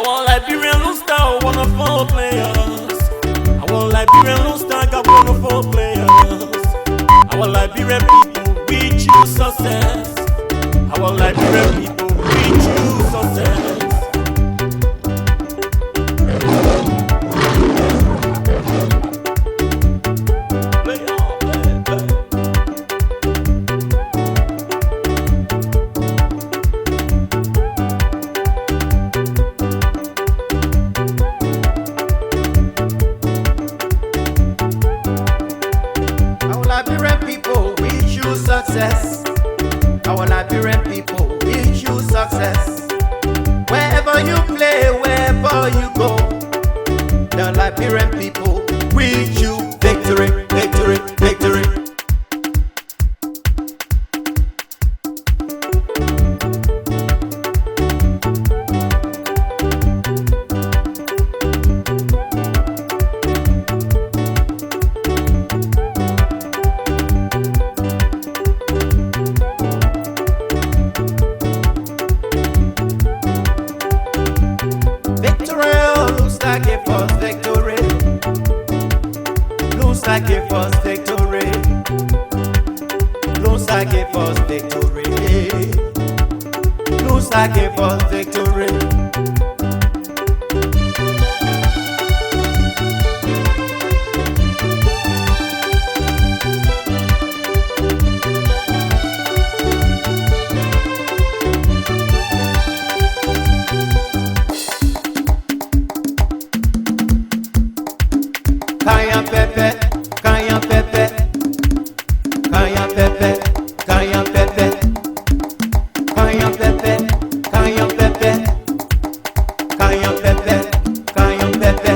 want Liberian Loonstar, wonderful players. I want Liberian Loonstar, got wonderful players. I want Liberian people, we choose success. I want Liberian people, we choose success. Success. Our Liberian people, we choose success. Wherever you play, wherever you go, the Liberian people, we choose victory, victory, victory. Loonstar give us victory. Loonstar give us victory. Loonstar give us victory. Kaya pepe, kaya pepe, kaya pepe, kaya pepe, kaya pepe, kaya pepe, kaya pepe, kaya pepe.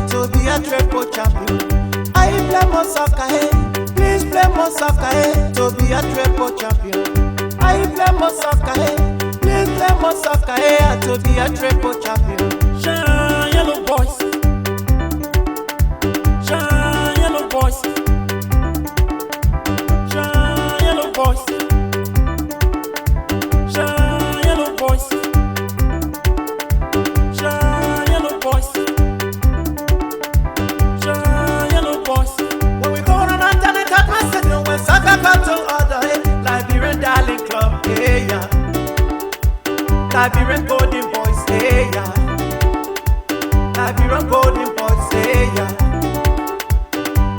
To be a triple champion. I play more soccer, please play more soccer to be a triple champion. I play more soccer, please play more soccer to be a triple champion. Shine yellow boys, shine yellow boys, shine yellow boys, shine yellow boys, shine yellow boys. Liberian golden boys, hey yeah. Liberian golden boys, hey yeah.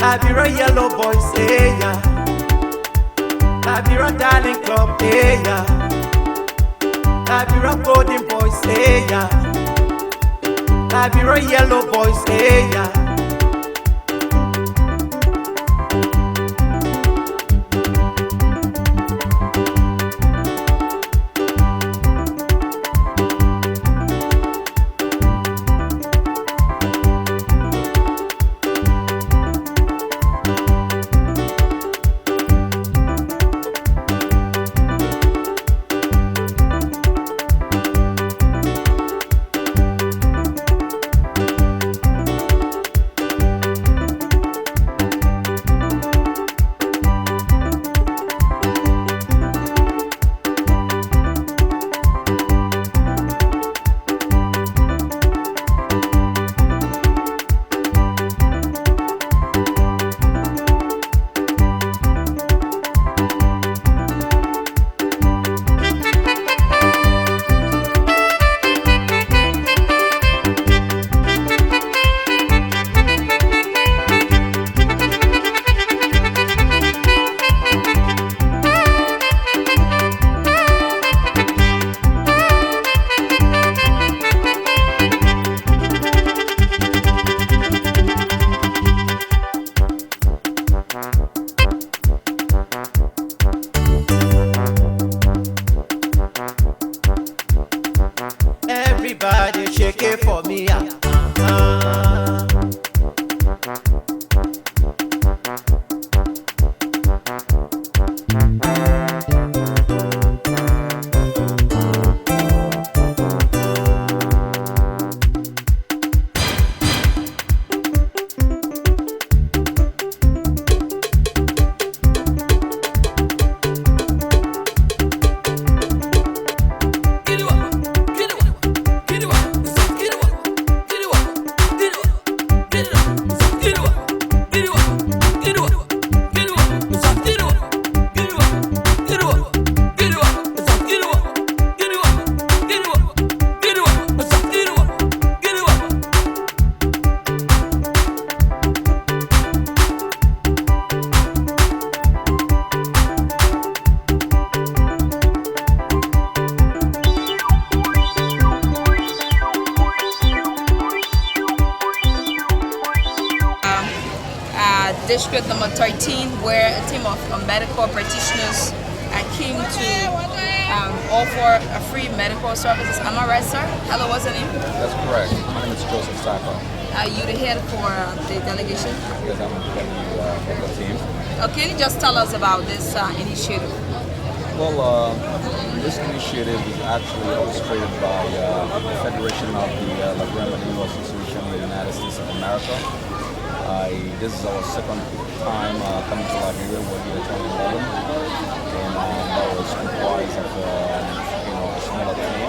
Liberian yellow boys, hey yeah. Liberian darling club, hey yeah. Liberia golden boys, hey yeah. Liberia yellow boys, hey yeah. Everybody shake it for me, yeah. District number 13, where a team of medical practitioners came to offer a free medical services. Am I right, sir? Hello, what's your name? That's correct. My name is Joseph Saka. Are you the head for the delegation? Yes, I'm the head of the team. Can you just tell us about this initiative? Well, this initiative is actually illustrated by the Federation of the Liberian Medical Association in the United States of America. This is our second time coming to Liberia. We're here 2011, and that was comprised of a smaller team.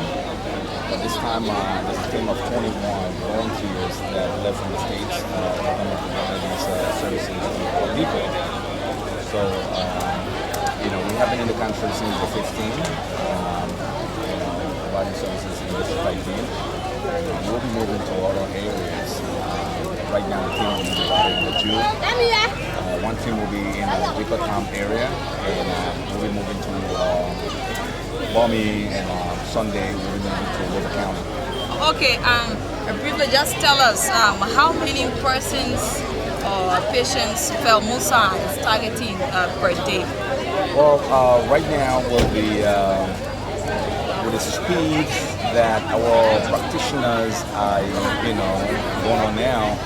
But this time, there's a team of 21 volunteers that left from the States coming to provide these services to people. So, we have been in the country since the 15th, providing services in this 19. We'll be moving to other areas. Right now, the team will be divided into two. One team will be in the Wickerham area, and we'll be moving to Bomi, and Sunday we'll be moving to River County. Okay, briefly just tell us how many persons or patients Felmausa is targeting per day? Well, right now with the speed that our practitioners are, going on now.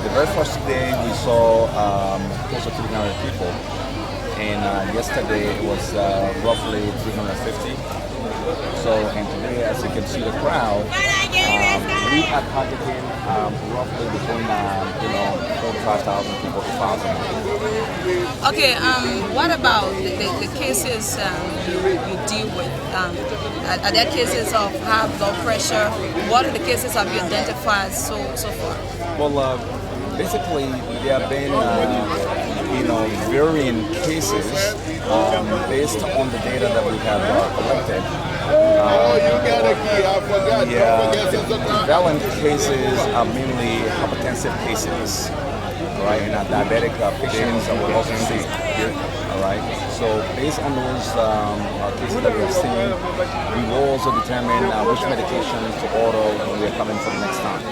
The very first day we saw close to 300 people, and yesterday it was roughly 350. So, and today, as you can see the crowd, we are targeting roughly between 45,000 people to 1,000. Okay, what about the cases you deal with? Are there cases of high blood pressure? What are the cases have you identified so far? Well, basically, there have been varying cases based on the data that we have collected. The prevalent cases are mainly hypertensive cases, all right, and diabetic patients will also see. All right. So based on those cases that we have seen, we will also determine which medications to order when we are coming for the next time.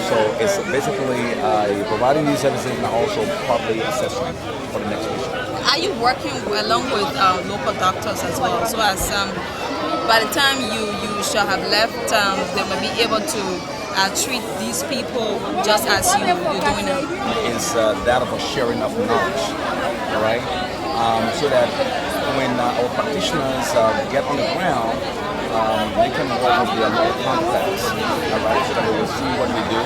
So it's basically providing these services and also probably assessment for the next patient. Are you working along with local doctors as well? So as by the time you shall have left, they will be able to treat these people just as you're doing it. Is that of a sharing of knowledge, all right? So that when our practitioners get on the ground, they can work with their local contacts, all right? So that they will see what we do.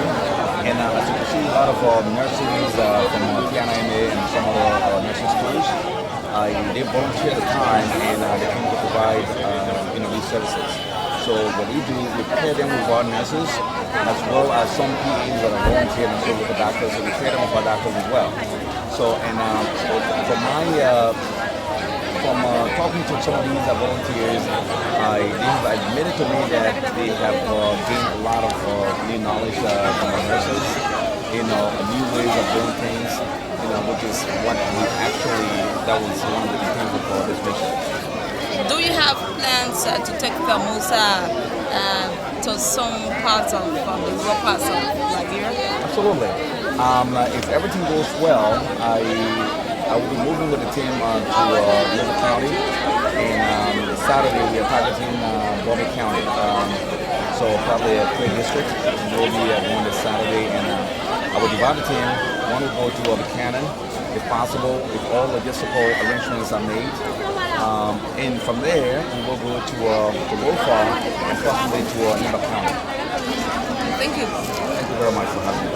And as you can see, a lot of nurses from PNIMA and some other nursing schools, they volunteer the time and they come to provide these services. So what we do, we pair them with our nurses, as well as some PAs that are volunteering and so with the doctors, so we pair them with our doctors as well. So, and from talking to some of these volunteers, they have admitted to me that they have gained a lot of new knowledge from the nurses, new ways of doing things, which is what we that was one of the things for this mission. Do you have plans to take Felmausa to some parts of the rural parts of Liberia? Absolutely. If everything goes well, I will be moving with the team to River County, and Saturday we are targeting Bobby County. So probably a Clay District. We'll be going this Saturday, and I will divide the team. One will go to Buchanan, if possible, if all logistical arrangements are made. And from there, we will go to Wofa and possibly to River County. Thank you. Thank you very much for having me.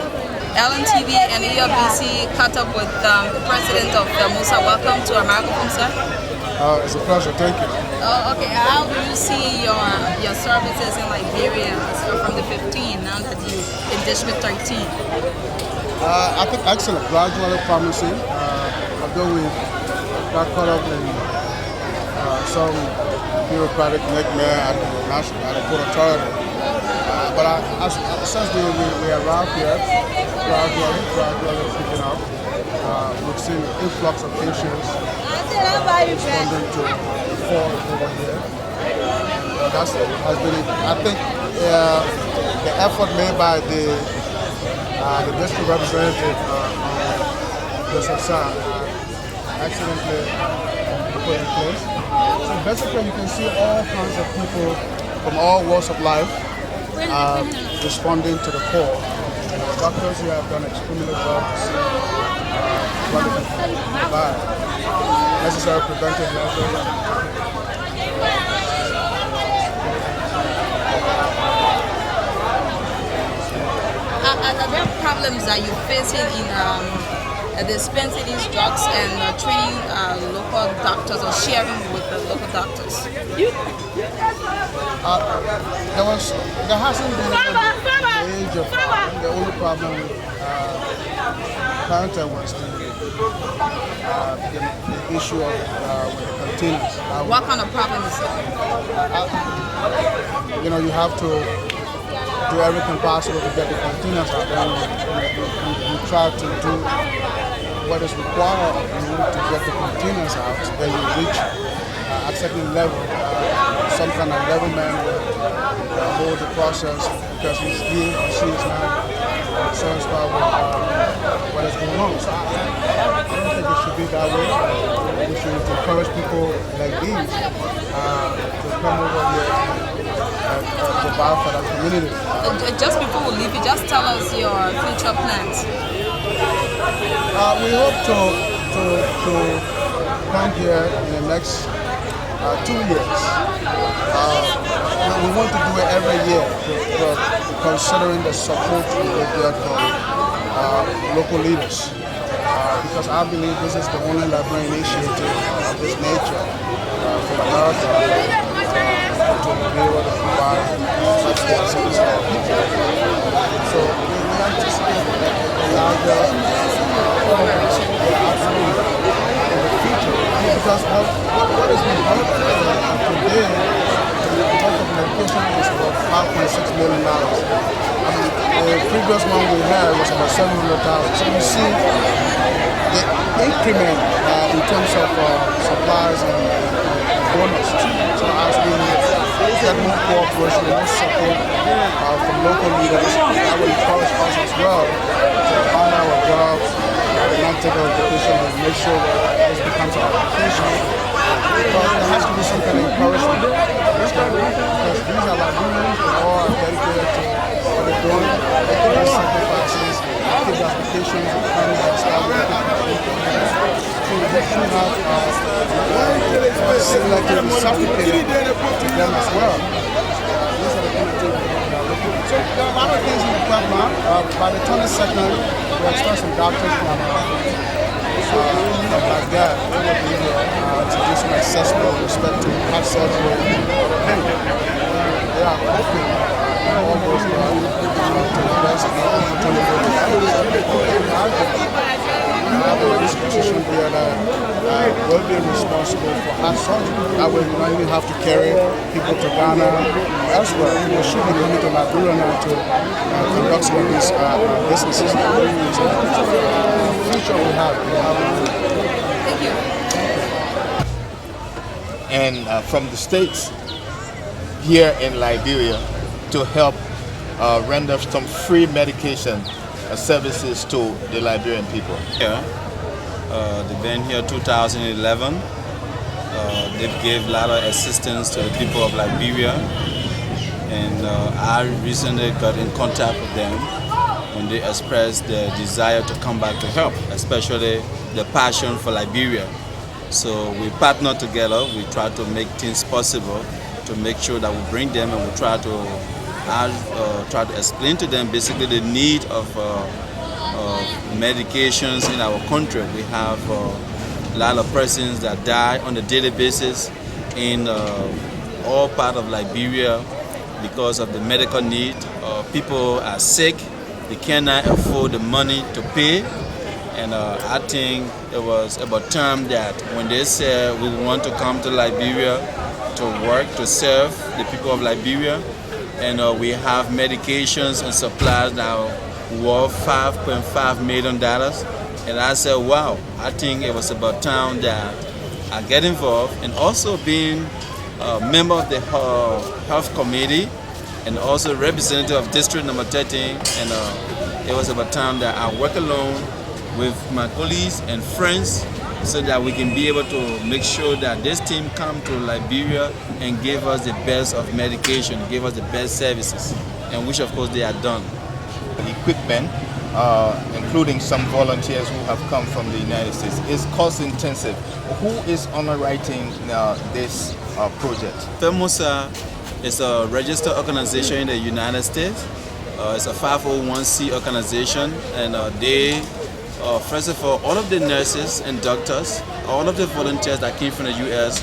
LNTV and ERBC caught up with the president of Felmausa. Welcome to America Home, sir. It's a pleasure, thank you. Oh, okay. How do you see your services in Liberia from the 15 now that you in District 13? I think excellent, gradually promising. Although we got caught up in some bureaucratic nightmare at the Port Authority. But since we arrived here, gradually picking up, we've seen an influx of patients responding to the fall over here. Has been, I think, the effort made by the district representative, Joseph Sa, excellently put in place. So basically, you can see all kinds of people from all walks of life responding to the call. Doctors here have done extremely well to see what they can provide. Necessary preventive measures. Are there problems that you're facing in dispensing these drugs and training local doctors or sharing with the local doctors? There hasn't been a major problem. The only problem with Panther was the issue of with the containers. What kind of problem is that? You have to do everything possible to get the containers out. Then you try to do what is required of you to get the containers out. Then you reach a certain level. Some kind of level man will hold the process because he or she is not satisfied with what is going on. So I don't think it should be that way. We should encourage people like these to come over here and provide for the community. Just before we leave, you just tell us your future plans. We hope to come here in the next 2 years. We want to do it every year, considering the support we get from local leaders. Because I believe this is the only Liberian initiative of this nature for America to be able to provide such services for people. So we anticipate that the larger programs will absolutely in the future. Because what is being done today, the bulk of medication is about $5.6 million. The previous one we had was about 700,000. So you see the increment in terms of supplies and bonus. So as we get more cooperation, more support from local leaders, that will encourage us as well to find our jobs, not take our education, and make sure that this becomes our education. Because there has to be some kind of encouragement. Because these are Liberians, they all are dedicated to what they're doing. They keep their sacrifices, they keep their applications, and planning and stuff. So we should have similar to reciprocated to them as well. These are the kind of things that are looking at. So there are a lot of things in the pipeline. By the 22nd, we'll start some doctors from like that. It will be to do some accessible with respect to heart surgery or pain. They are hoping all those to the best have an institution here that will be responsible for heart surgery. That way you don't even have to carry people to Ghana or elsewhere. People should be coming to Liberia now to conduct some of these businesses. So the future we have. Thank you. And from the States here in Liberia to help render some free medication services to the Liberian people. Yeah, they've been here 2011. They've gave a lot of assistance to the people of Liberia, and I recently got in contact with them when they expressed their desire to come back to help, especially the passion for Liberia. So we partner together. We try to make things possible to make sure that we bring them, and we try to explain to them basically the need of medications in our country. We have a lot of persons that die on a daily basis in all parts of Liberia because of the medical need. People are sick, they cannot afford the money to pay, and I think it was about time that when they said we want to come to Liberia to work, to serve the people of Liberia, and we have medications and supplies now worth $5.5 million. And I said, wow, I think it was about time that I get involved, and also being a member of the health committee and also representative of district number 13. And it was about time that I work alone with my colleagues and friends so that we can be able to make sure that this team come to Liberia and give us the best of medication, give us the best services, and which of course they are done. Equipment, including some volunteers who have come from the United States, is cost intensive. Who is underwriting this project? Felmausa is a registered organization in the United States. It's a 501c organization, and they first of all of the nurses and doctors, all of the volunteers that came from the U.S.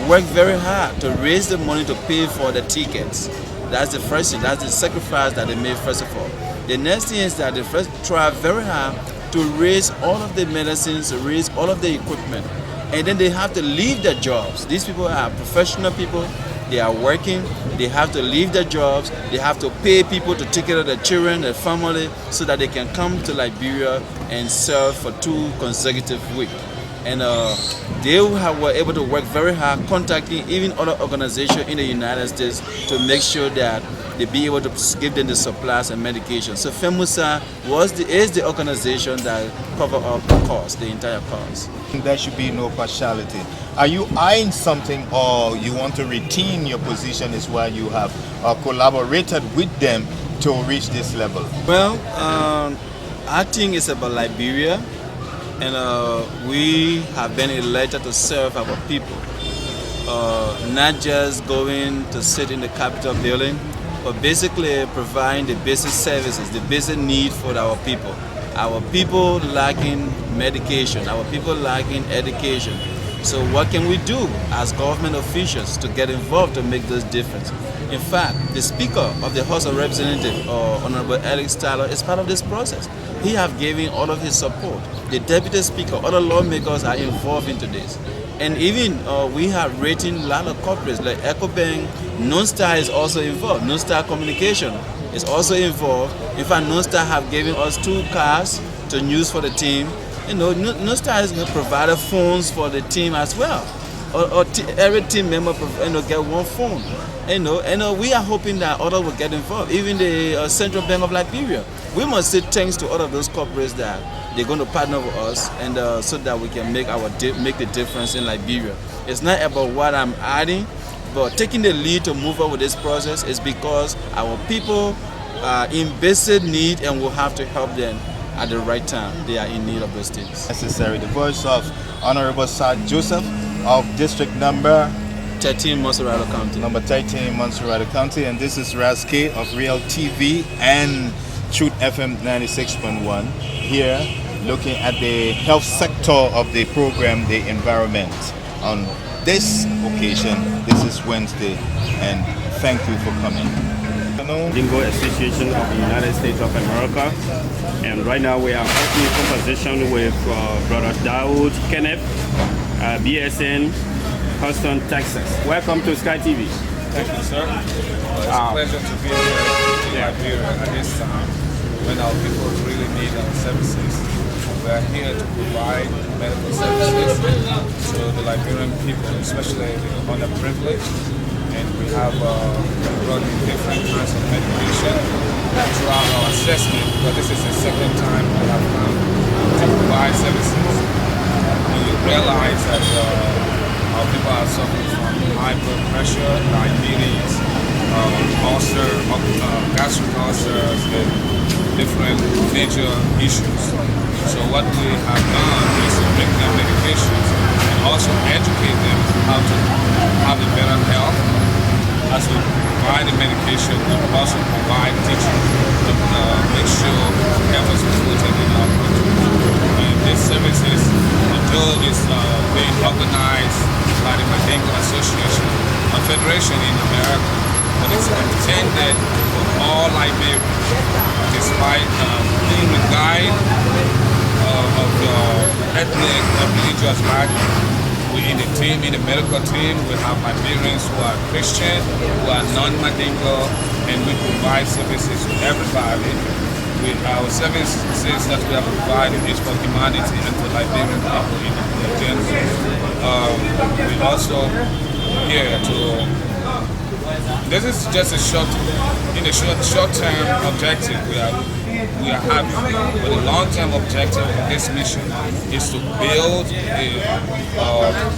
worked very hard to raise the money to pay for the tickets. That's the first thing, that's the sacrifice that they made first of all. The next thing is that they first try very hard to raise all of the medicines, raise all of the equipment, and then they have to leave their jobs. These people are professional people, they are working, they have to leave their jobs, they have to pay people to take care of their children, their family, so that they can come to Liberia and serve for 2 consecutive weeks. And they were able to work very hard, contacting even other organizations in the United States to make sure that they be able to give them the supplies and medication. So Felmausa is the organization that cover up the cost, the entire cost. There should be no partiality. Are you eyeing something, or you want to retain your position as well? You have collaborated with them to reach this level? Well, I think it's about Liberia, and we have been elected to serve our people. Not just going to sit in the Capitol building, but basically providing the basic services, the basic need for our people. Our people lacking medication, our people lacking education. So what can we do as government officials to get involved to make this difference? In fact, the Speaker of the House of Representatives, Honorable Alex Tyler, is part of this process. He has given all of his support. The Deputy Speaker, other lawmakers are involved into this. And even we have rating a lot of corporates like EcoBank. Non-Star is also involved. Non-Star Communication is also involved. In fact, Non-Star have given us 2 cars to use for the team. You know, Non-Star is going to provide phones for the team as well. Every team member get 1 phone. And we are hoping that others will get involved. Even the Central Bank of Liberia. We must say thanks to all of those corporates that they're going to partner with us, and so that we can make the difference in Liberia. It's not about what I'm adding, but taking the lead to move on with this process is because our people are in basic need, and we'll have to help them at the right time. They are in need of those things. Necessary. The voice of Honorable Sir Joseph of District Number 13, Monserrato County. Number 13, Monserrato County, and this is Razke of Real TV and Truth FM 96.1 here, looking at the health sector of the program, the environment. On this occasion, this is Wednesday, and thank you for coming. Lingo Association of the United States of America, and right now we are having a conversation with Brother Daoud Kenneth, BSN, Houston, Texas. Welcome to Sky TV. Thank you, sir. It's a pleasure to be here in Liberia at this time when our people really need our services. We are here to provide medical services to the Liberian people, especially the underprivileged. And we have brought in different kinds of medication throughout our assessment, but this is the second time we have come to provide services. We realize that our people are suffering from high blood pressure, diabetes, gastric ulcers, and different major issues. So what we have done is to bring them medications and also educate them how to have a better health. As we provide the medication, we also provide teaching to make sure health is promoted in our country. And these services, although it's being organized by the Mandingo Association, a federation in America, but it's intended for all Liberians, despite being the guide of the ethnic and religious background. We in the team, in the medical team, we have Liberians who are Christian, who are non-Mandingo, and we provide services to everybody. Our services that we are providing is for humanity and for Liberian people in general. We also here to. This is just a short-term objective we are having, but the long-term objective of this mission is to build a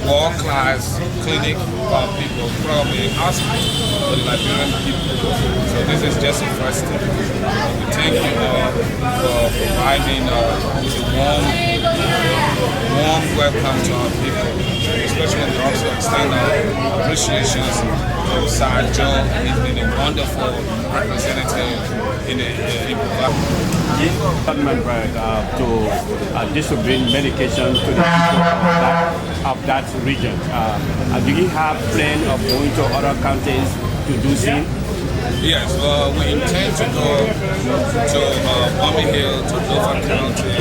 world-class clinic for people, probably a hospital for the Liberian people. So this is just the first step. We thank you for providing a warm welcome to our people, especially we also extend our appreciations to Sir Joe. He's been a wonderful representative in the government to distribute medication to the people of that region. Do you have plan of going to other counties to do so? Yes, we intend to go to Bummy Hill, to Dover County.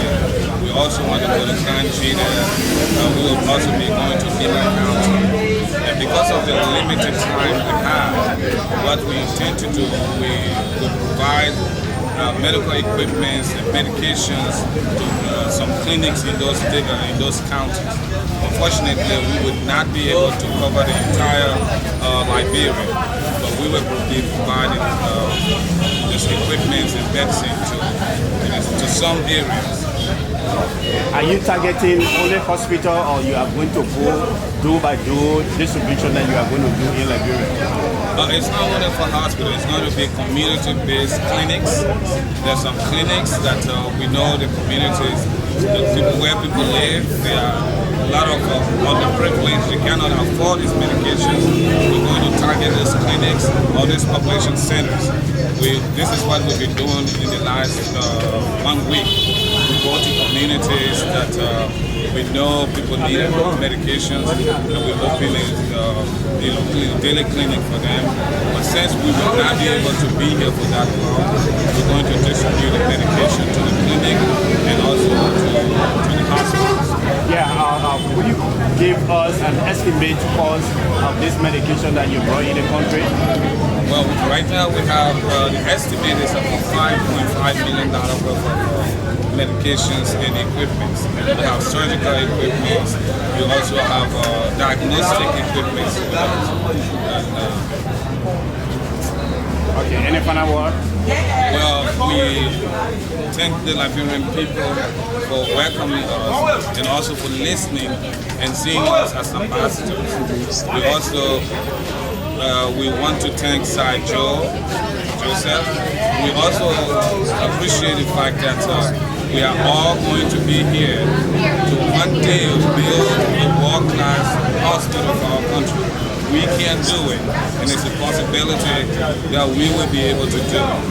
We also want to go to Kanjida. We will also be going to Lima County. And because of the limited time we have, what we intend to do, we provide medical equipment and medications to some clinics in those counties. Unfortunately, we would not be able to cover the entire Liberia, but we will be providing this equipment and medicine to some areas. Are you targeting only hospital, or you are going to go do by do distribution that you are going to do in Liberia? It's not only for hospital, it's going to be community-based clinics. There's some clinics that we know the communities, where people live, there are a lot of underprivileged, they cannot afford these medications. We're going to target these clinics or these population centers. This is what we've been doing in the last 1 week. We go to communities that we know people need medications, and we're opening a daily clinic for them. But since we will not be able to be here for that long, we're going to distribute the medication to the clinic and also to the hospitals. Yeah, Could you give us an estimate cost of this medication that you brought in the country? Well, right now we have the estimate is about $5.5 million worth of medications and equipment. We have surgical equipment. We also have diagnostic equipment. Okay, any final word? Well, we thank the Liberian people for welcoming us and also for listening and seeing us as ambassadors. We also we want to thank Sir Joseph. We also appreciate the fact that we are all going to be here to one day build a world-class hospital for our country. We can do it, and it's a possibility that we will be able to do it.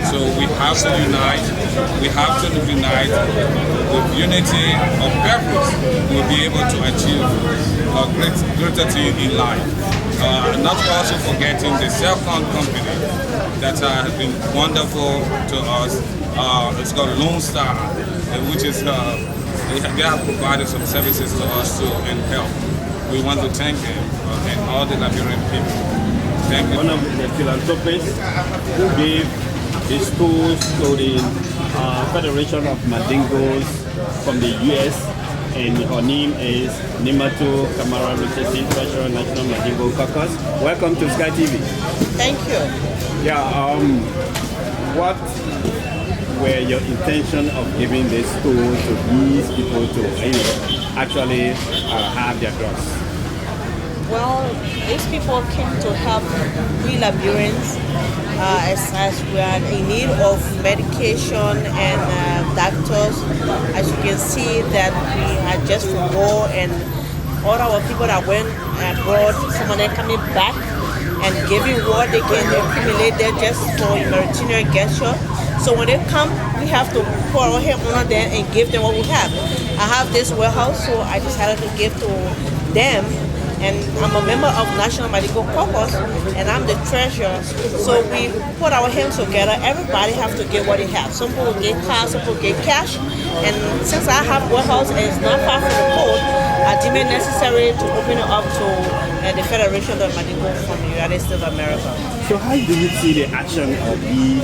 So we have to unite. We have to unite. With unity of purpose, we'll be able to achieve a greater thing in life. Not also forgetting the cell-phone company that has been wonderful to us. It's called Lone Star, which is they have provided some services to us too and help. We want to thank them and all the Liberian people. Thank you. One of the philanthropists who gave his tools to the Federation of Mandingos from the U.S. and her name is Nimato Kamara Richardson, Treasurer, National Mandingo Caucus. Welcome to Sky TV. Thank you. Yeah, what were your intention of giving this tool to these people to actually have their drugs? Well, these people came to help we Liberians as we are in need of medication and doctors. As you can see that we are just from war and all our people that went abroad, some of them coming back and giving what they can accumulate there just for humanitarian gesture. So when they come, we have to pour our hand on them and give them what we have. I have this warehouse, so I decided to give to them. And I'm a member of National Mandingo Caucus, and I'm the treasurer. So we put our hands together. Everybody have to get what they have. Some people get cars, some people get cash. And since I have warehouse and it's not far from the port, I deem it necessary to open it up to the Federation of Mandingo from the United States of America. So how do you see the action of these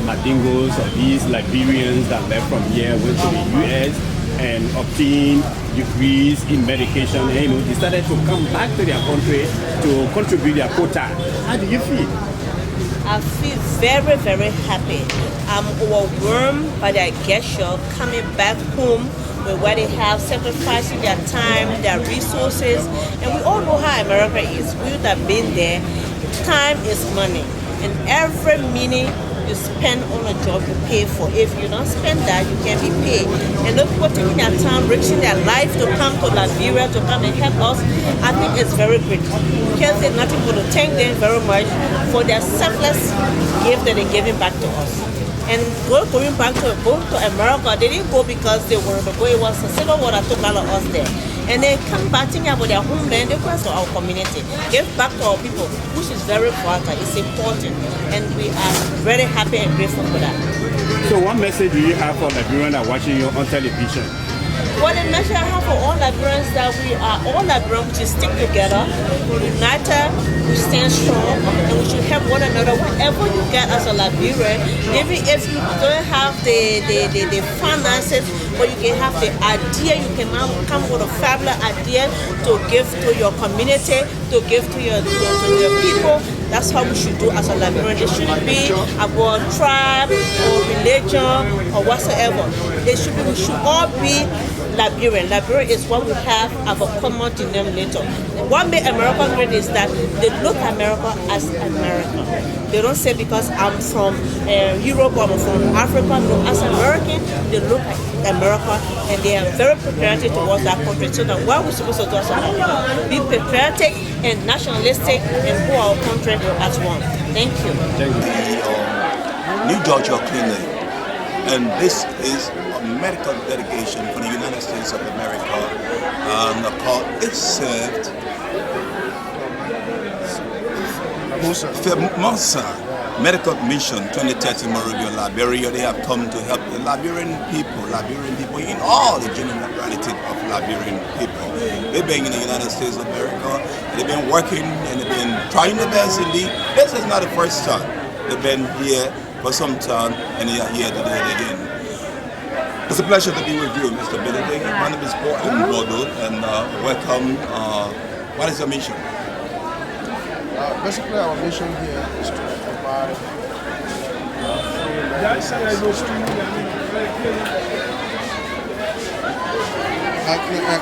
Mandingos or these Liberians that left from here, went to the U.S. and obtained degrees in medication and decided to come back to their country to contribute their quota? How do you feel? I feel very, very happy. I'm overwhelmed by their gesture coming back home with where they have sacrificing their time, their resources, and we all know how America is. We would have been there. Time is money, and every minute you spend on a job you pay for. If you don't spend that, you can't be paid. And those people taking their time, risking their life to come to Liberia to come and help us, I think it's very great. We can't say nothing but to thank them very much for their selfless gift that they're giving back to us. And going back to America, they didn't go because they wanted to go. It was a civil war that took all of us there. And they come back thinking about their homeland, they go to our community, give back to our people, which is very vital, it's important. And we are very happy and grateful for that. So what message do you have for Liberians that are watching you on television? Well, the message I have for all Liberians that we are all Liberians, we should stick together, we're united, we stand strong, and we should help one another. Whatever you get as a Liberian, even if you don't have the finances, but you can have the idea, you can come with a fabulous idea to give to your community, to give to your people. That's how we should do as a Liberian. It shouldn't be about tribe or religion or whatsoever. We should all be Liberian. Liberia is what we have of a common denominator. What made America great is that they look at America as America. They don't say because I'm from Europe or I'm from Africa. No, as American, they look at America and they are very patriotic towards that country. So that what we're supposed to do as a American, be patriotic and nationalistic and hold our country as one. Thank you. Thank you. The New Georgia Clinic, and this is a medical delegation for the United States of America. The call is served Felmausa, medical mission 2030 Morovia, Liberia. They have come to help the Liberian people in all the generality of Liberian people. They've been in the United States of America. They've been working and they've been trying their best indeed. This is not the first time. They've been here for some time and they are here today again. It's a pleasure to be with you, Mr. Benedict. My name is Portland Bordeaux, and welcome. What is your mission? Basically, our mission here is to provide free medicines.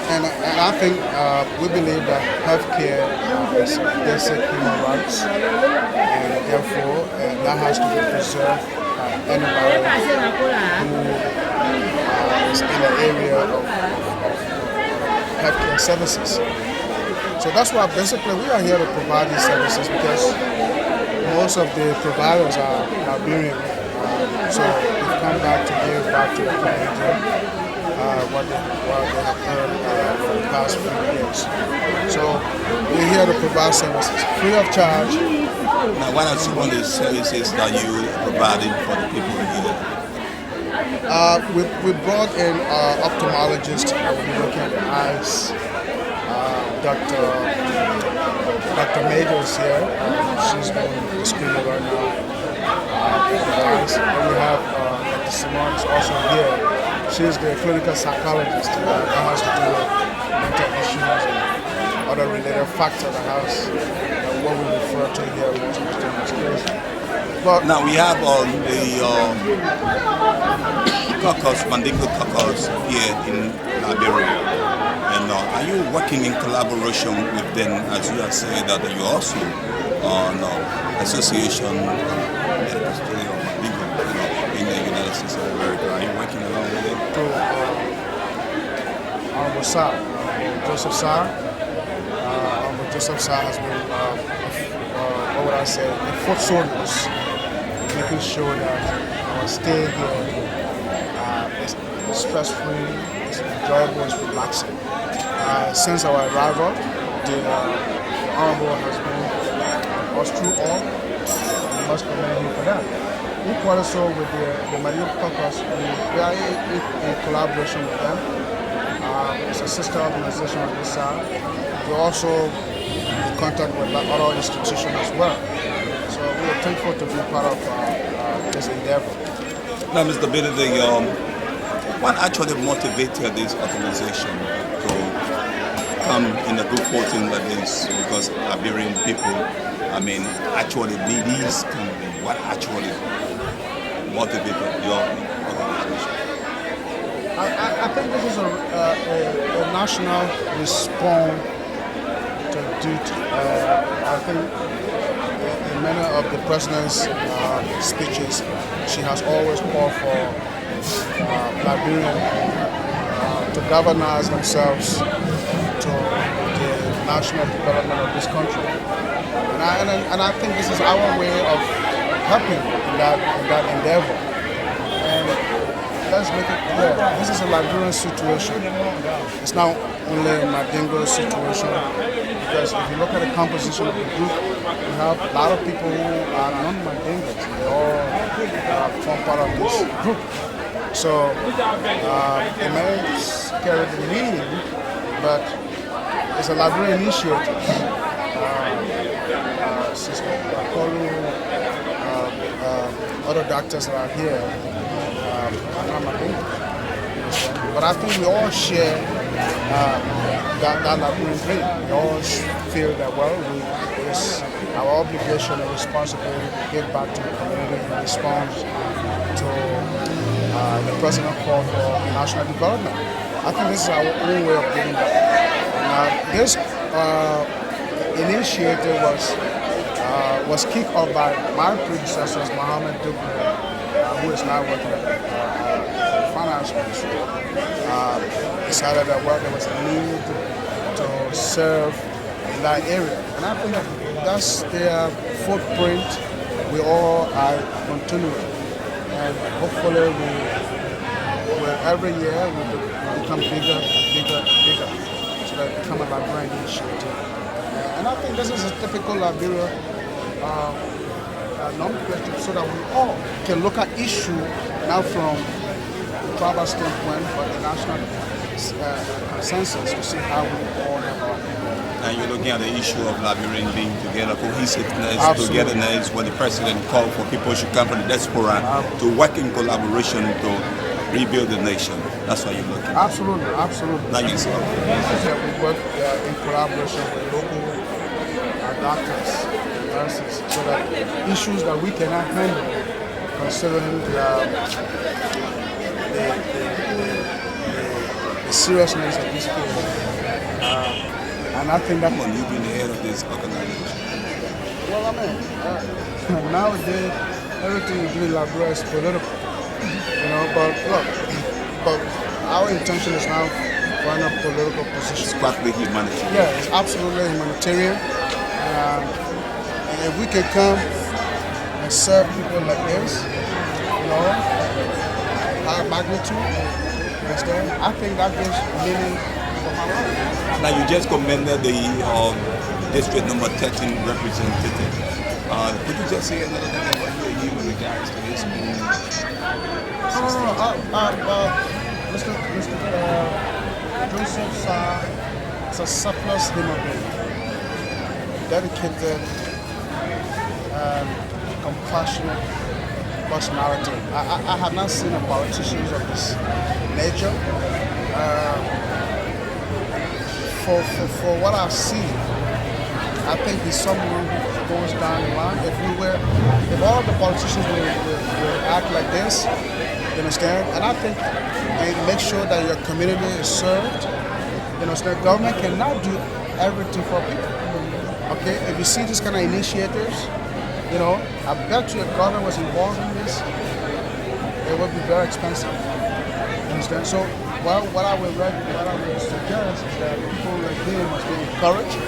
And I think we believe that healthcare is basic human rights, and therefore that has to be preserved by anybody who is in the area of healthcare services. So that's why basically we are here to provide these services, because most of the providers are Liberian. So they've come back to give back to the community what they have earned for the past few years. So we're here to provide services free of charge. Now, what are some of the services that you are providing for the people here? We brought in ophthalmologists that will be looking at the eyes. Dr. Majors here. She's doing the screening right now for the eyes. And we have Dr. Simone is also here. She's the clinical psychologist that has to do with mental issues and other related factors that has what we refer to here most of the time. But now we have the caucus, Mandingo caucus here in Liberia. And are you working in collaboration with them, as you are saying that you also on association medical study of Mandingo in the United States of America? Are you working along with them? To Honorable Sarr, Joseph Sarr. Honorable Joseph Sarr has been, what would I say, the foot soldiers, making sure that our stay here is stress-free, it's enjoyable, it's relaxing. Since our arrival, the Honorable has been us through all, and we must commend him for that. Equally so with the Mandingo caucus, we are in collaboration with them. It's a sister organization on this side. We also in contact with other institutions as well. So we are thankful to be part of this endeavor. Now, Mr. Benedict, what actually motivated this organization to come in a good fortune like this? Because Liberian people, actually need these companies. What actually motivated your organization? I think this is a national response to duty. I think in many of the president's speeches, she has always called for Liberians to galvanize themselves to the national development of this country. And I think this is our way of helping in that endeavor. And let's make it clear, this is a Liberian situation. It's not only a Mandingo situation, because if you look at the composition of the group, we have a lot of people who are non-Mandingos. They all form part of this group. So it may carry the meaning, but it's a Liberian initiative. Sister Kolu, other doctors that are here, but I think we all share that Liberian dream. We all feel that, it's our obligation and responsibility to give back to the community in response to the president call for national development. I think this is our own way of giving back. This initiative was kicked off by my predecessors, Mohammed Dubner, who is now working at the finance ministry. Decided that there was a need to serve in that area, and I think that's their footprint. We all are continuing, and hopefully every year we become bigger and bigger and bigger, so that it become a Liberian initiative. And I think this is a typical Liberia nomenclature so that we all can look at issue not from tribal standpoint, but the national consensus to see how we all have our people. And you're looking at the issue of Liberian being together, cohesiveness, Absolutely. togetherness, when the president called for people should come from the diaspora to work in collaboration to rebuild the nation. That's what you're looking at. Absolutely, absolutely. Thank you, sir. We work in collaboration with local doctors and nurses so that issues that we cannot handle, considering the seriousness of this case. And I think that Come on, you've been the head of this organization. well, I mean, nowadays everything you do in Liberia is political, you know. But look, but our intention is now find a political position. It's partly humanitarian. Yeah, it's absolutely humanitarian. And if we can come and serve people like this, you know, high magnitude, you understand? I think that gives meaning for my life. Now, you just commended the district number 13 representative. Could you just say another thing about you in regards to his own Mr. Joseph is a selfless human being, dedicated and compassionate personality. I have not seen a politician of this nature. For what I've seen, I think he's someone who goes down the line. If all the politicians will act like this, you understand? And I think, and make sure that your community is served. You understand? Government cannot do everything for people. Okay? If you see these kind of initiatives, you know, I bet you if government was involved in this, it would be very expensive. You understand? So, what I would suggest is that people like him must be encouraged.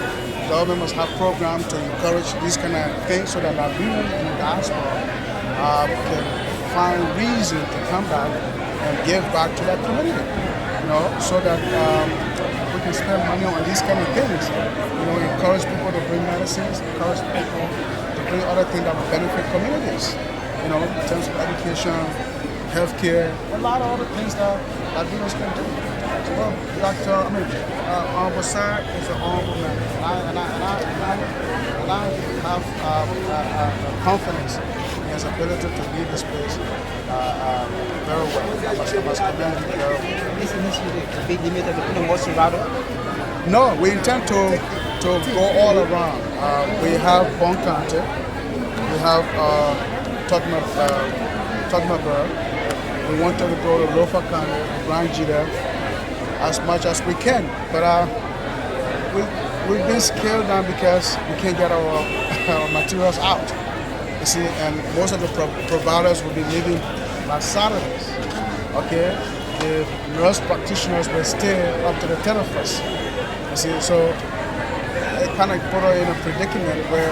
Government must have programs to encourage these kind of things so that Liberians in the diaspora can find reason to come back and give back to that community. You know, so that we can spend money on these kind of things. You know, encourage people to bring medicines, encourage people to bring other things that will benefit communities. You know, in terms of education, healthcare, a lot of other things that Liberians can do. Well, Honorable Sir is an honorable man, and I have confidence in his ability to lead this place very well. I must commend him very well. This initiative to be limited to Felmausa rather? No, we intend to go all around. We have Bon County, we have Tottenham. We want to go to Lofa County, Grand Jida, as much as we can. But we've been scaled down because we can't get our materials out. You see, and most of the providers will be leaving by Saturdays. Okay, the nurse practitioners will stay up to the 31st. You see, so it kind of put us in a predicament where,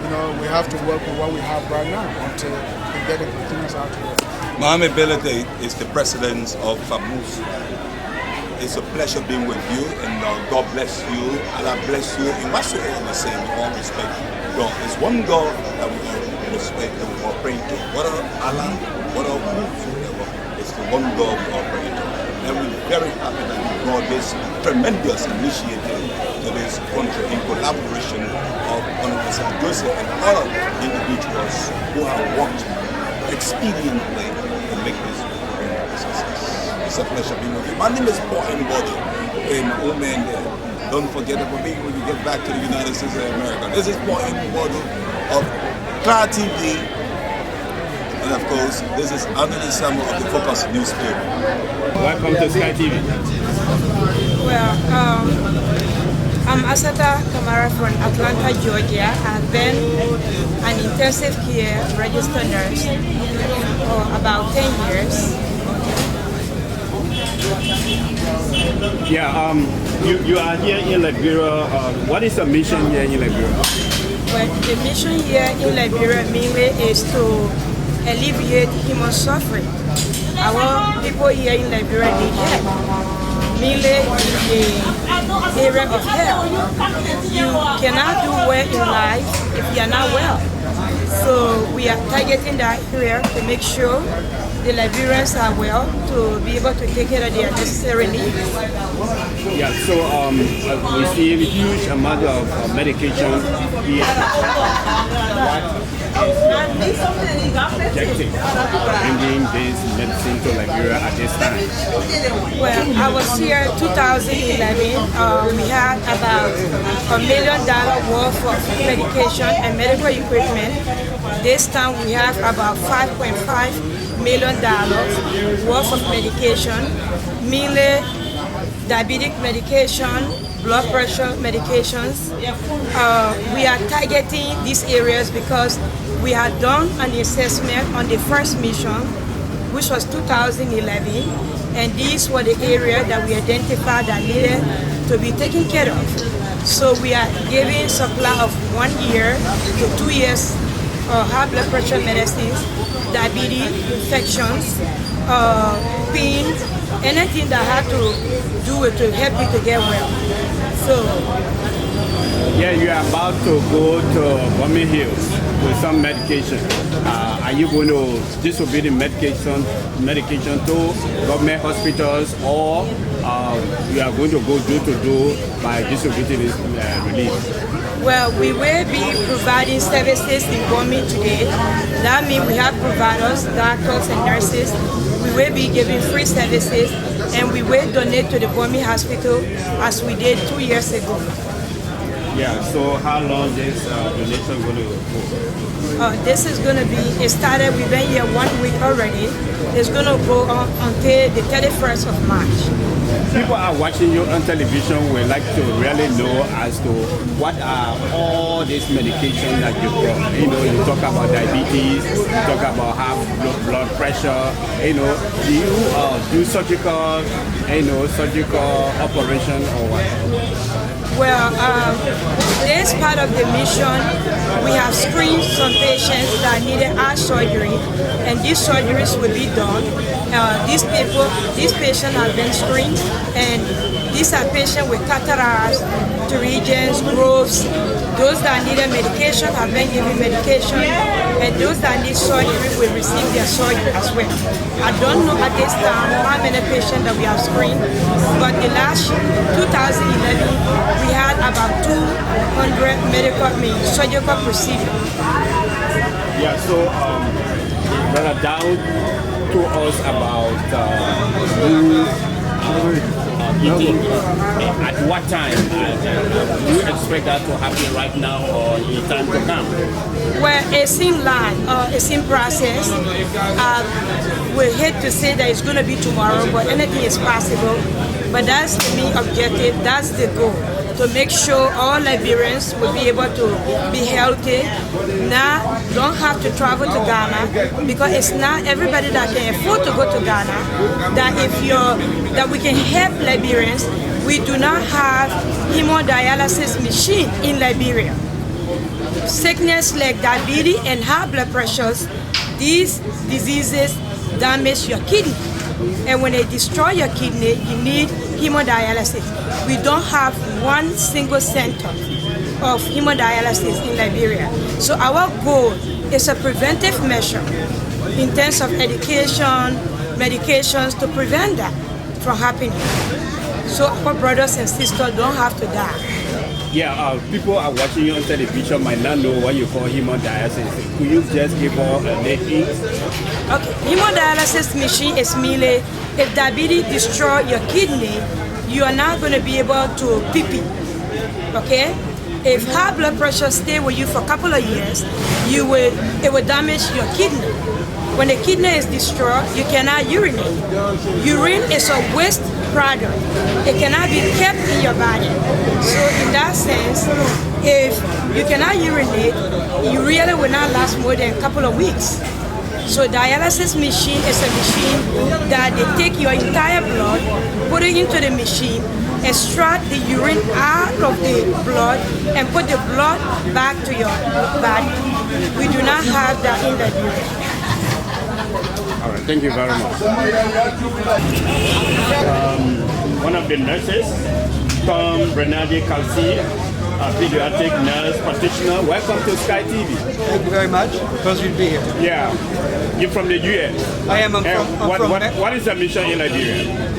you know, we have to work with what we have right now until we get the things out here. Mohamed Belete is the president of Felmausa. It's a pleasure being with you, and God bless you, Allah bless you in whatsoever we say, with all respect. God, it's one God that we all respect and we all pray to. Whether Allah, whether whosoever, it's the one God we all pray to. And we're very happy that you brought this tremendous initiative to this country in collaboration of Honorable Sir Joseph and other individuals who have worked expediently to make this a success. It's a pleasure being with you. My name is Paul Mbodi, and my old man there. Don't forget about me when you get back to the United States of America. This is Paul Mbodi of Cloud TV, and of course, this is Anthony Samuel of the Focus newspaper. Welcome to Sky TV. Well, I'm Asata Kamara from Atlanta, Georgia. I've been an intensive care registered nurse for about 10 years. Yeah, you are here in Liberia. What is the mission here in Liberia? Well, the mission here in Liberia mainly is to alleviate human suffering. Our people here in Liberia need help. Mainly in the area of health. You cannot do well in life if you are not well. So we are targeting that area to make sure the Liberians are well, to be able to take care of their necessary needs. Yeah, so we see a huge amount of medication here. Objective bringing this medicine to Liberia at this time? Well, I was here 2011. We had about $1 million worth of medication and medical equipment. This time we have about $5.5 million worth of medication, mainly diabetic medication, blood pressure medications. We are targeting these areas because we had done an assessment on the first mission, which was 2011, and these were the areas that we identified that needed to be taken care of. So we are giving supply of 1 year to 2 years high blood pressure medicines, diabetes, infections, pain, anything that had to do with to help you to get well. So yeah, you are about to go to Bombay Hills with some medication. Are you going to distribute the medication to government hospitals, or you are going to go door to door by distributing this relief? Well, we will be providing services in Bombay today. That means we have providers, doctors and nurses. We will be giving free services, and we will donate to the Bombay Hospital as we did 2 years ago. Yeah, so how long this donation going to go? This is going to be, it started, we've been here 1 week already. It's going to go on until the 31st of March. People are watching you on television would like to really know as to what are all these medication that you brought. You know, you talk about diabetes, you talk about high blood pressure, you know, do you do surgical operation or what? Well, this part of the mission, we have screened some patients that needed eye surgery, and these surgeries will be done. These patients have been screened, and these are patients with cataracts, pterygiums, growths. Those that needed medication have been given medication, and those that need surgery will receive their surgery as well. I don't know at this time how many patients that we have screened, but the last 2011, we had about 200 surgical procedures. Yeah, so Brother Daud told us about eating. At what time? Do you expect that to happen right now or in time to come? Well, it's in line, it's in process. We hate to say that it's going to be tomorrow, but anything is possible. But that's the main objective, that's the goal, to make sure all Liberians will be able to be healthy. Now, don't have to travel to Ghana, because it's not everybody that can afford to go to Ghana. That we can help Liberians. We do not have hemodialysis machine in Liberia. Sickness like diabetes and high blood pressures, these diseases damage your kidney. And when they destroy your kidney, you need hemodialysis. We don't have one single center of hemodialysis in Liberia. So our goal is a preventive measure in terms of education, medications to prevent that from happening. So our brothers and sisters don't have to die. Yeah, people are watching you on television might not know what you call hemodialysis. Could you just give us a little? Okay, hemodialysis machine is merely if diabetes destroy your kidney, you are not going to be able to pee. Okay? If high blood pressure stay with you for a couple of years, it will damage your kidney. When the kidney is destroyed, you cannot urinate. Urine is a waste product. It cannot be kept in your body. So in that sense, if you cannot urinate, you really will not last more than a couple of weeks. So dialysis machine is a machine that they take your entire blood, put it into the machine, extract the urine out of the blood, and put the blood back to your body. We do not have that in Liberia. All right, thank you very much. One of the nurses, Tom Bernardi Calci, a pediatric nurse practitioner. listener, welcome to Sky TV. Thank you very much. Pleasure to be here. Yeah, you're from the U.S. I am. What is the mission in Liberia?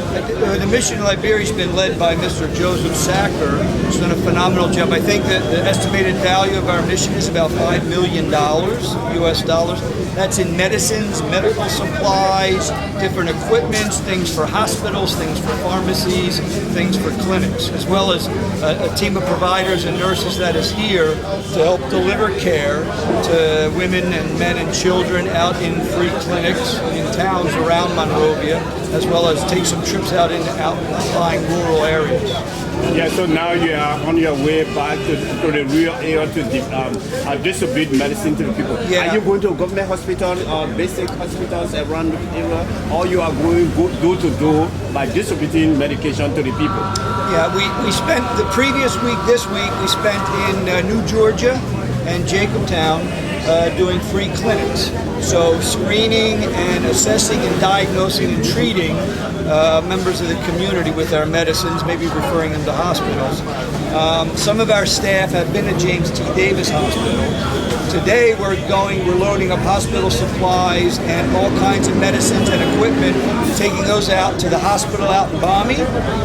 The mission in Liberia has been led by Mr. Joseph Sacker, who's done a phenomenal job. I think that the estimated value of our mission is about $5 million, US dollars. That's in medicines, medical supplies, different equipments, things for hospitals, things for pharmacies, things for clinics, as well as a team of providers and nurses that is here to help deliver care to women and men and children out in free clinics in towns around Monrovia, as well as take some trips out in outlying rural areas. Yeah, so now you are on your way back to the real area to distribute medicine to the people. Yeah. Are you going to government hospital or basic hospitals around the area, or you are going door to door by distributing medication to the people? Yeah, we spent the previous week, this week, we spent in New Georgia and Jacobtown doing free clinics. So screening and assessing and diagnosing and treating members of the community with our medicines, maybe referring them to hospitals. Some of our staff have been at James T. Davis Hospital. Today we're loading up hospital supplies and all kinds of medicines and equipment, taking those out to the hospital out in Bami,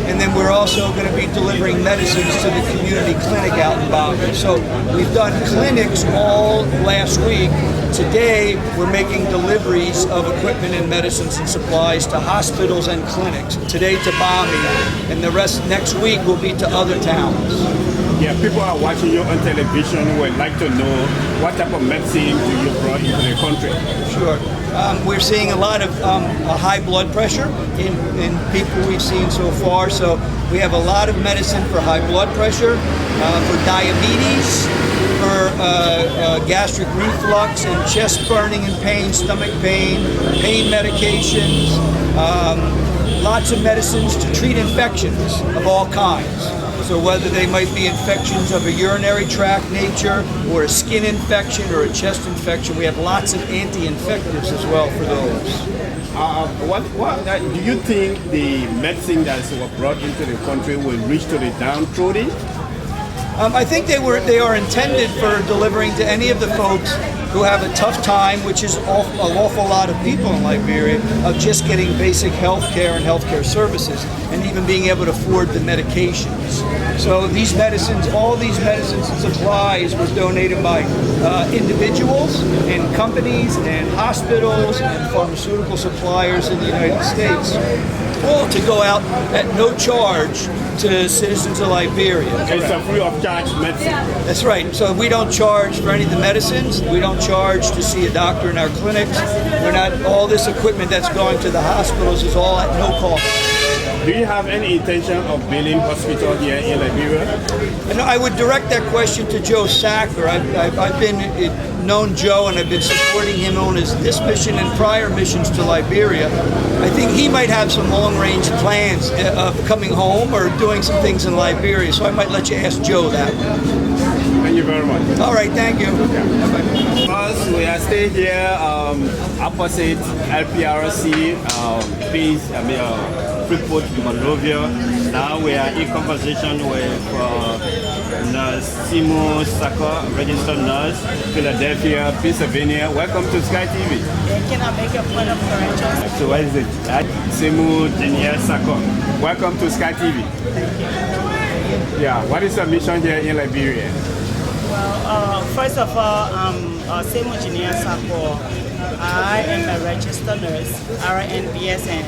and then we're also going to be delivering medicines to the community clinic out in Bami. So we've done clinics all last week. Today we're making deliveries of equipment and medicines and supplies to hospitals and clinics. Today to Bami, and the rest next week will be to other towns. Yeah, people are watching you on television who would like to know what type of medicine do you brought into the country? Sure. We're seeing a lot of high blood pressure in people we've seen so far. So we have a lot of medicine for high blood pressure, for diabetes, for gastric reflux and chest burning and pain, stomach pain, pain medications, lots of medicines to treat infections of all kinds. So whether they might be infections of a urinary tract nature, or a skin infection, or a chest infection, we have lots of anti-infectives as well for those. Do you think the medicine that was brought into the country will reach to the downtrodden? I think they are intended for delivering to any of the folks who have a tough time, which is an awful lot of people in Liberia, of just getting basic health care and healthcare services, and even being able to afford the medications. So these medicines, all these medicines and supplies was donated by individuals and companies and hospitals and pharmaceutical suppliers in the United States, all to go out at no charge to citizens of Liberia. It's a free of charge medicine. That's right. So we don't charge for any of the medicines. We don't charge to see a doctor in our clinics. We're not. All this equipment that's going to the hospitals is all at no cost. Do you have any intention of building hospital here in Liberia? I would direct that question to Joe Sacker. I've known Joe, and I've been supporting him on this mission and prior missions to Liberia. I think he might have some long-range plans of coming home or doing some things in Liberia, so I might let you ask Joe that. Thank you very much. All right, thank you. Okay. First, we are staying here opposite LPRC, Freeport, Monrovia. Now we are in conversation with Nurse Simu Sako, registered nurse, Philadelphia, Pennsylvania. Welcome to Sky TV. Can I make a point of correction? So what is it? Simu Jenia Sako. Welcome to Sky TV. Thank you. Yeah, what is your mission here in Liberia? Well, first of all, I'm Simu Jenia Sako. I am a registered nurse, RN, BSN,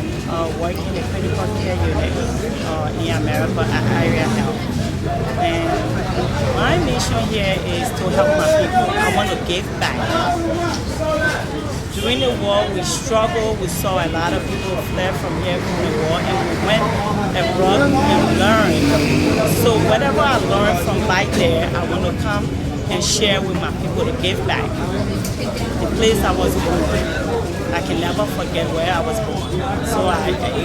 working in the critical care unit in America at Area Health. And my mission here is to help my people. I want to give back. During the war, we struggled. We saw a lot of people fled from here from the war, and we went abroad and learned. So whatever I learned from back there, I want to come and share with my people to give back. The place I was born, I can never forget where I was born. So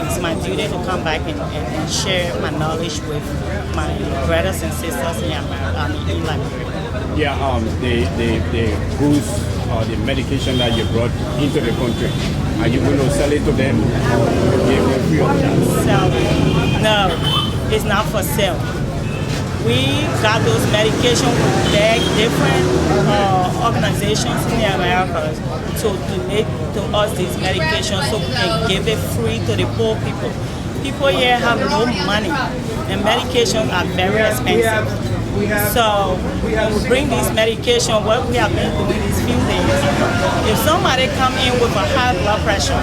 it's my duty to come back and share my knowledge with my brothers and sisters in Liberia. Yeah, the goods or the medication that you brought into the country, are you going to sell it to them or give them free of charge? Sell it? No, it's not for sale. We got those medications with different organizations in the Americas to donate to us these medications so we can give it free to the poor people. People here have no money and medications are very expensive. So when we bring these medications, what we have been doing these few days, if somebody come in with a high blood pressure,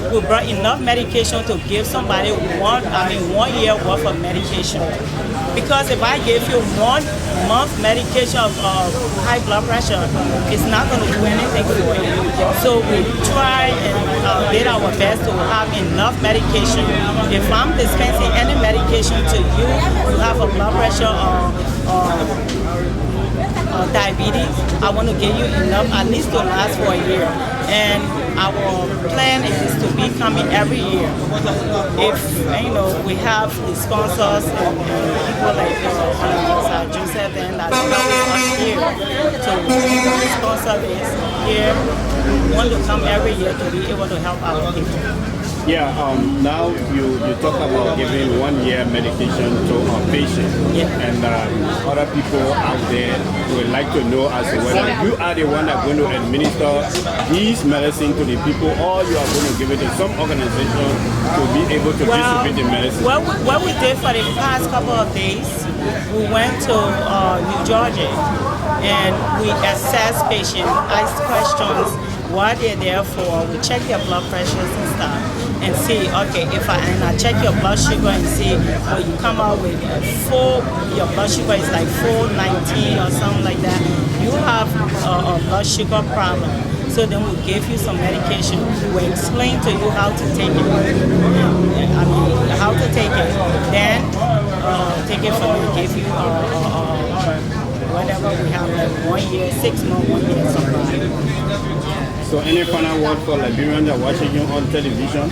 we brought enough medication to give somebody 1 year worth of medication. Because if I give you 1 month medication of high blood pressure, it's not going to do anything for you. So we try and did our best to have enough medication. If I'm dispensing any medication to you, you have a blood pressure or diabetes, I want to give you enough at least to last for a year. And our plan is to be coming every year. If we have the sponsors and people like Joseph and that's us here to sponsor this year, we want to come every year to be able to help our people. Yeah, now you talk about giving 1 year medication to a patient, and other people out there would like to know as to whether you are the one that's going to administer these medicine to the people, or you are going to give it to some organization to be able to distribute the medicine. What we did for the past couple of days, we went to New Georgia and we assessed patients, asked questions, what they're there for. We check their blood pressures and stuff and see, okay, and I check your blood sugar and see, when you come out with your blood sugar is like 419 or something like that, you have a blood sugar problem. So then we'll give you some medication. We'll explain to you how to take it. How to take it. Then take it from you, give you whatever we have, like 1 year, 6 months, 1 year, something. So any final word for Liberians that are watching you on television?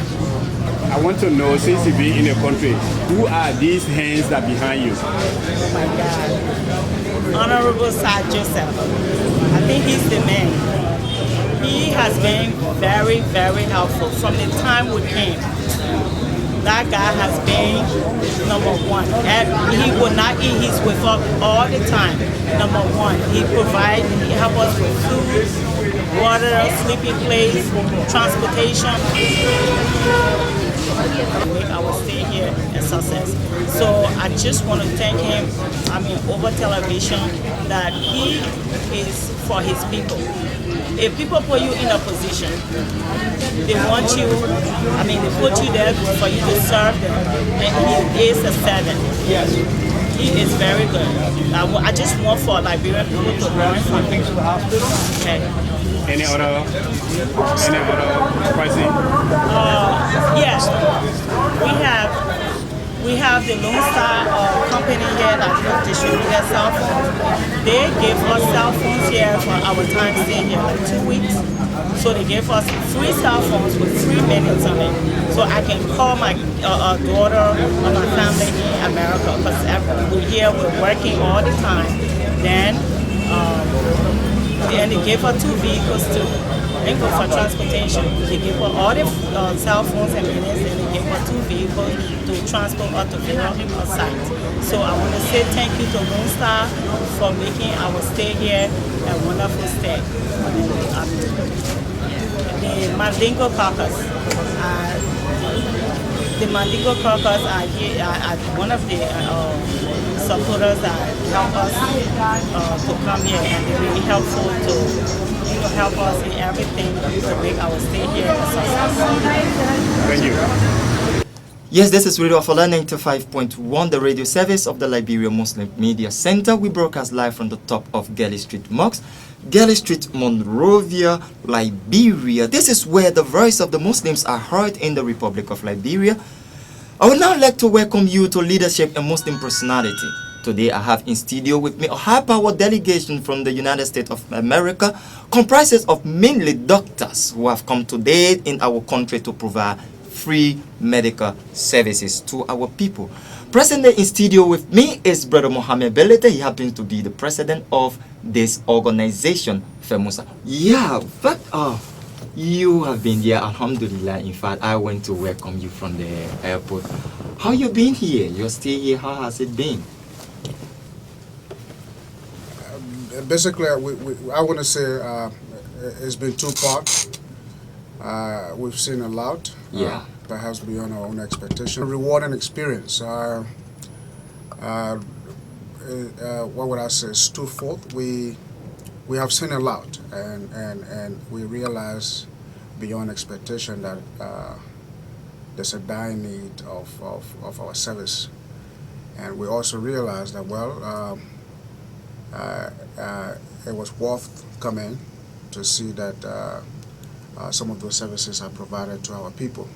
I want to know, since you've been in the country, who are these hands that are behind you? Oh my God. Honorable Sir Joseph. I think he's the man. He has been very, very helpful from the time we came. That guy has been number one. He will not eat. He's with us all the time. Number one, he helps us with food, water, sleeping place, transportation. Make our stay here a success. So I just want to thank him, over television, that he is for his people. If people put you in a position, they want you, they put you there for you to serve them, and he is a servant. Yes. He is very good. I just want for Liberian people to learn from him. Okay. Any other pricing? Yes. We have the Lone Star company here that distribute their cell phones. They give us cell phones here for our time stay here, like 2 weeks. So they gave us 3 cell phones with 3 minutes on it. So I can call my daughter or my family in America, because we're here, we're working all the time. Then they gave us 2 vehicles too. They go for transportation. They gave us all the cell phones and minutes, and they gave us 2 vehicles to transport us to our site. So I want to say thank you to Lone Star for making our stay here a wonderful stay. The Mandingo caucus. The Mandingo caucus are here. Are one of the supporters that help us to come here, and they're really helpful to help us in everything to make our stay here a success. Thank you. Yes, this is Radio Afala 95.1, the radio service of the Liberia Muslim Media Center. We broadcast live from the top of Gelly Street Mosque, Gelly Street, Monrovia, Liberia. This is where the voice of the Muslims are heard in the Republic of Liberia. I would now like to welcome you to Leadership and Muslim Personality. Today I have in studio with me a high-powered delegation from the United States of America, comprises of mainly doctors who have come today in our country to provide free medical services to our people. Present in studio with me is Brother Mohammed Belete. He happens to be the president of this organization, Felmausa. Yeah, but You have been here, alhamdulillah. In fact, I went to welcome you from the airport. How you been here? You're still here. How has it been? Basically, I want to say it's been two parts. We've seen a lot, perhaps beyond our own expectation. A rewarding experience. What would I say? It's twofold. We have seen a lot, and we realize beyond expectation that there's a dire need of our service, and we also realize that it was worth coming to see that some of those services are provided to our people.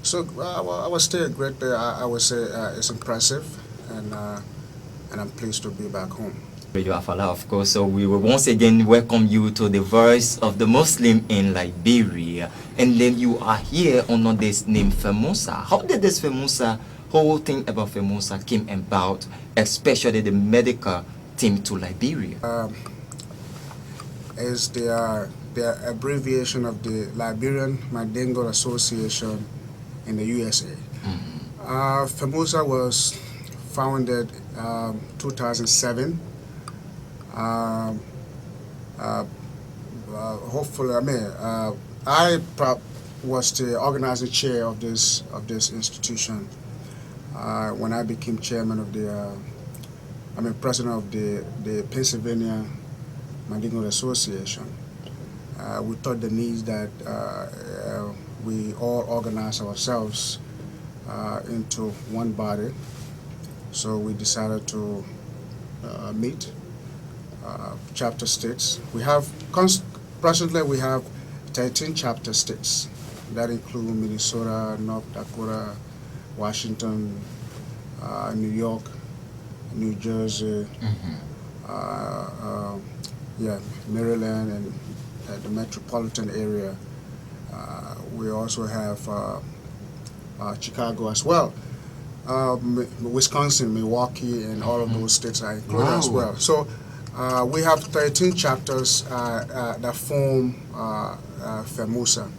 So I would stay a great day. I would say it's impressive, and I'm pleased to be back home. Radio Afala, of course. So we will once again welcome you to the Voice of the Muslim in Liberia. And then you are here under this name Felmausa. How did this Felmausa, whole thing about Felmausa came about, especially the medical team to Liberia? Is the abbreviation of the Liberian Mandingo Association in the USA. Felmausa was founded 2007. Hopefully, I was the organizing chair of this institution when I became chairman of president of the Pennsylvania Mandingo Association. We thought the need that we all organize ourselves into one body, so we decided to meet chapter states. Presently we have 13 chapter states that include Minnesota, North Dakota, Washington, New York, New Jersey, Maryland, and the metropolitan area. We also have Chicago as well. Wisconsin, Milwaukee, and all of those states are included as well. So we have 13 chapters that form Felmausa.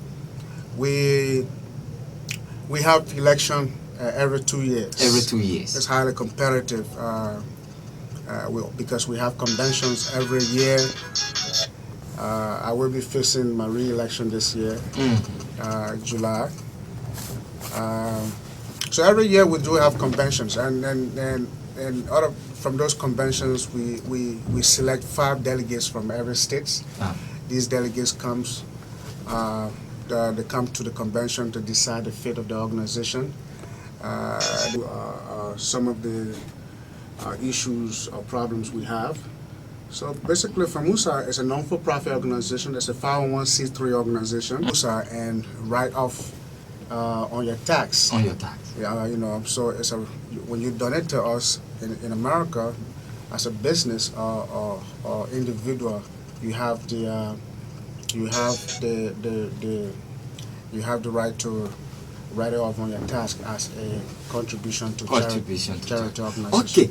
We have election every 2 years. Every 2 years. It's highly competitive because we have conventions every year. I will be facing my re-election this year, July. So every year we do have conventions, and from those conventions we select 5 delegates from every state. These delegates they come to the convention to decide the fate of the organization. Some of the issues or problems we have. So basically, Felmausa is a non-for-profit organization. It's a 501c3 organization. And write off on your tax. On your tax. Yeah, so when you donate to us in America, as a business or individual, you have the right to write it off on your tax as a contribution to charity organization. Okay.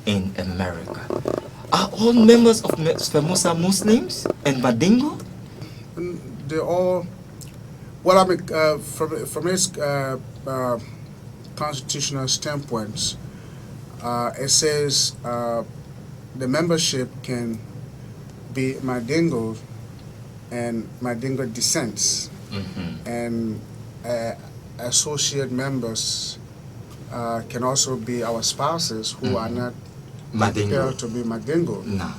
In America, are all members of Felmausa Muslims and Mandingo? They're all. Well, from its constitutional standpoint, it says the membership can be Mandingo and Mandingo descents, and associate members can also be our spouses who are not Mandingo. to be Mandingo. No.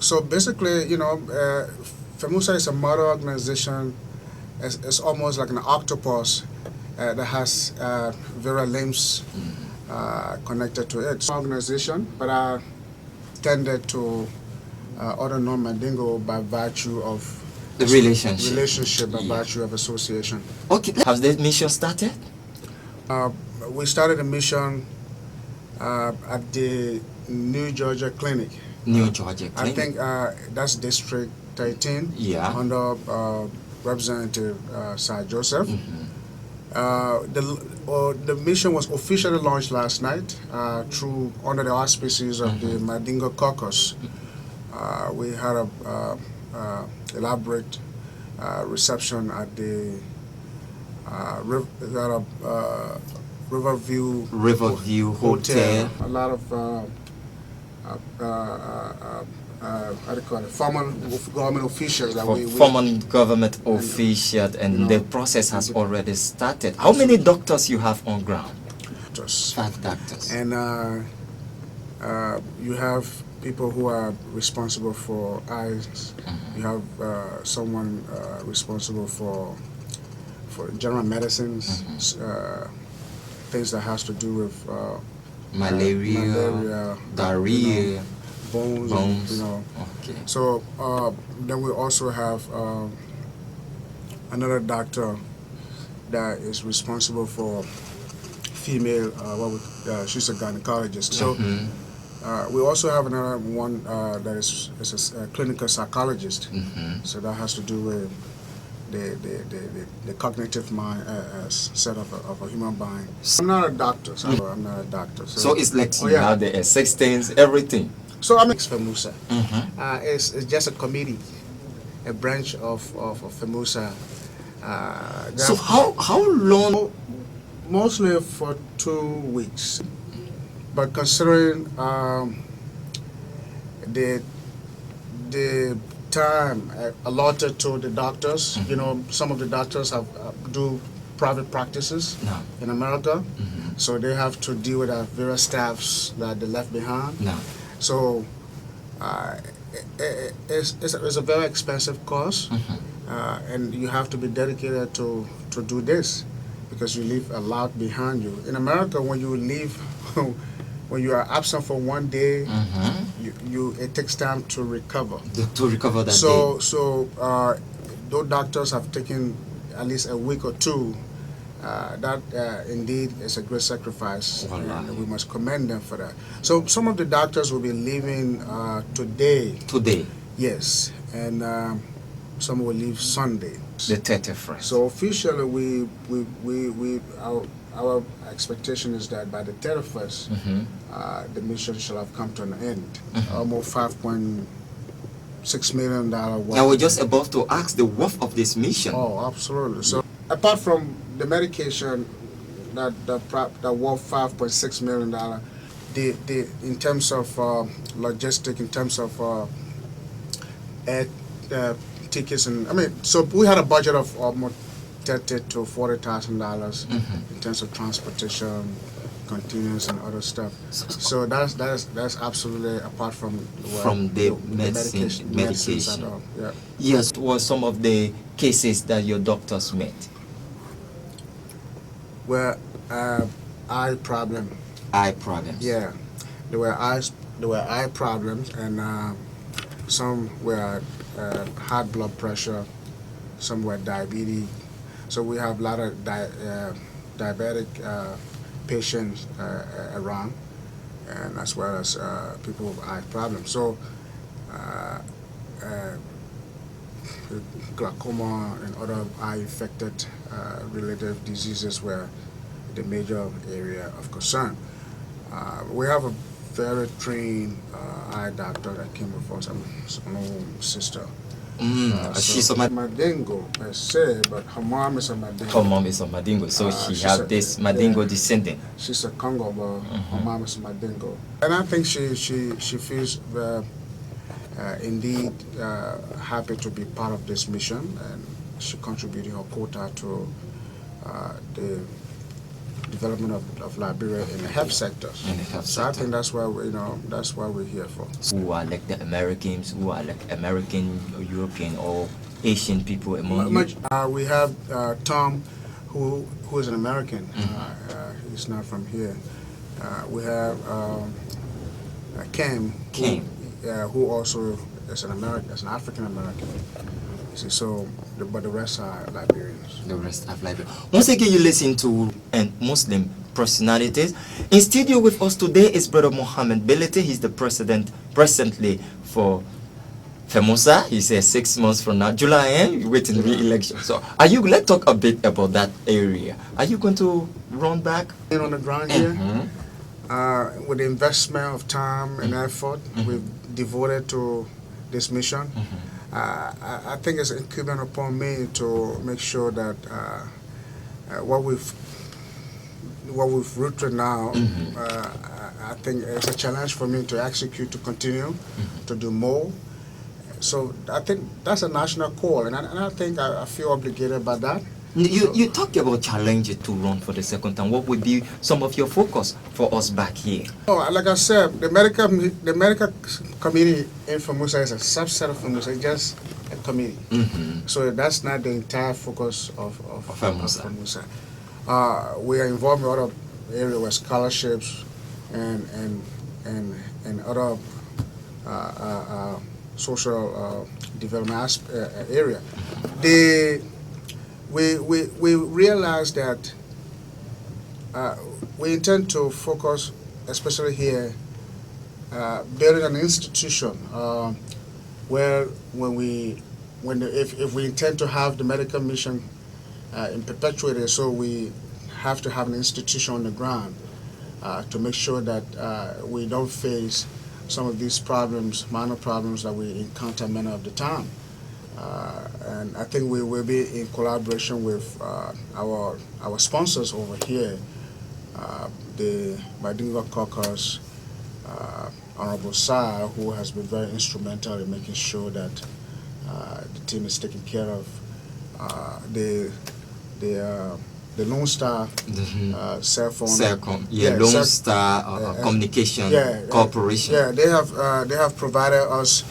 So basically, Felmausa is a mother organization. It's almost like an octopus that has various limbs connected to it. It's an organization, but I tended to other non-Mandingo by virtue of the relationship by virtue of association. Okay. Has the mission started? We started a mission at the New Georgia Clinic. New Georgia Clinic. I think that's District 13. Yeah. Under Representative Sir Joseph. The mission was officially launched last night under the auspices of the Mandingo Caucus. We had a elaborate reception at the Riverview Hotel. A lot of how do you call it? Former government officials that Former government officials, and the process has already started. How many doctors you have on ground? 5 doctors. And you have people who are responsible for eyes. You have someone responsible for general medicines, things that has to do with malaria, diarrhea, bones. You know. Okay. So then we also have another doctor that is responsible for female. She's a gynecologist. So we also have another one that is a clinical psychologist. So that has to do with the cognitive mind set of a human being. I'm not a doctor, so I'm not a doctor. So it's like you have the assistants, everything. So I'm Felmausa. It's just a committee, a branch of Felmausa. So how long? Mostly for 2 weeks. But considering the time allotted to the doctors, you know, some of the doctors have do private practices in America, so they have to deal with various staffs that they left behind. So it's a very expensive course, and you have to be dedicated to do this because you leave a lot behind you. In America, when you leave, when you are absent for 1 day, it takes time to recover. To recover that day. So those doctors have taken at least a week or 2. That indeed is a great sacrifice, and we must commend them for that. So some of the doctors will be leaving today. Today? Yes, and some will leave Sunday. The 31st. So officially, our expectation is that by the 31st, the mission shall have come to an end. Almost $5.6 million worth. I was just about to ask the worth of this mission. Oh, absolutely. So apart from the medication that worth $5.6 million, the in terms of logistic, in terms of air tickets, and so we had a budget of almost $30,000 to $40,000 in terms of transportation, containers, and other stuff. So that's absolutely apart from the medications and all. Yes, what were some of the cases that your doctors met? Well, eye problem. Eye problems. Yeah, there were eye problems, and some were high blood pressure, some were diabetes. So we have a lot of diabetic patients around, and as well as people with eye problems. So glaucoma and other eye-affected related diseases were the major area of concern. We have a very trained eye doctor that came with us, an old sister. She's a Mandingo per se, but her mom is a Mandingo. Her mom is a Mandingo, so she has this Mandingo descendant. She's a Congo, but her mom is a Mandingo. And I think she feels indeed happy to be part of this mission, and she contributed her quota to the development of Liberia in the health sectors. So I think that's why that's why we're here for. Who are like the Americans, who are like American or European or Asian people among you? We have Tom, who is an American. He's not from here. We have Cam, who also is an American, is an African American. So, but the rest are Liberians. The rest are Liberians. Once again, you listen to Muslim personalities. In studio with us today is Brother Mohammed Belete. He's the presently for Felmausa. He says 6 months from now, July, waiting re-election. So, let's talk a bit about that area. Are you going to run back? On the ground here, with the investment of time and effort we've devoted to this mission, I think it's incumbent upon me to make sure that what we've rooted now, I think it's a challenge for me to execute, to continue, to do more. So I think that's a national call, and I think I feel obligated by that. You talked about challenges to run for the second time. What would be some of your focus for us back here? Oh, like I said, the medical community in Felmausa is a subset of Felmausa. It's just a community. So that's not the entire focus of Felmausa. We are involved in other areas with scholarships and other social development area. We realize that we intend to focus, especially here, building an institution where if we intend to have the medical mission in perpetuity, so we have to have an institution on the ground to make sure that we don't face some of these problems, minor problems that we encounter many of the time. And I think we will be in collaboration with our sponsors over here, the Bilingual Caucus, Honorable Sir, who has been very instrumental in making sure that the team is taking care of the Lone Star cell phone. Lone Star Communication Corporation. Yeah, they have provided us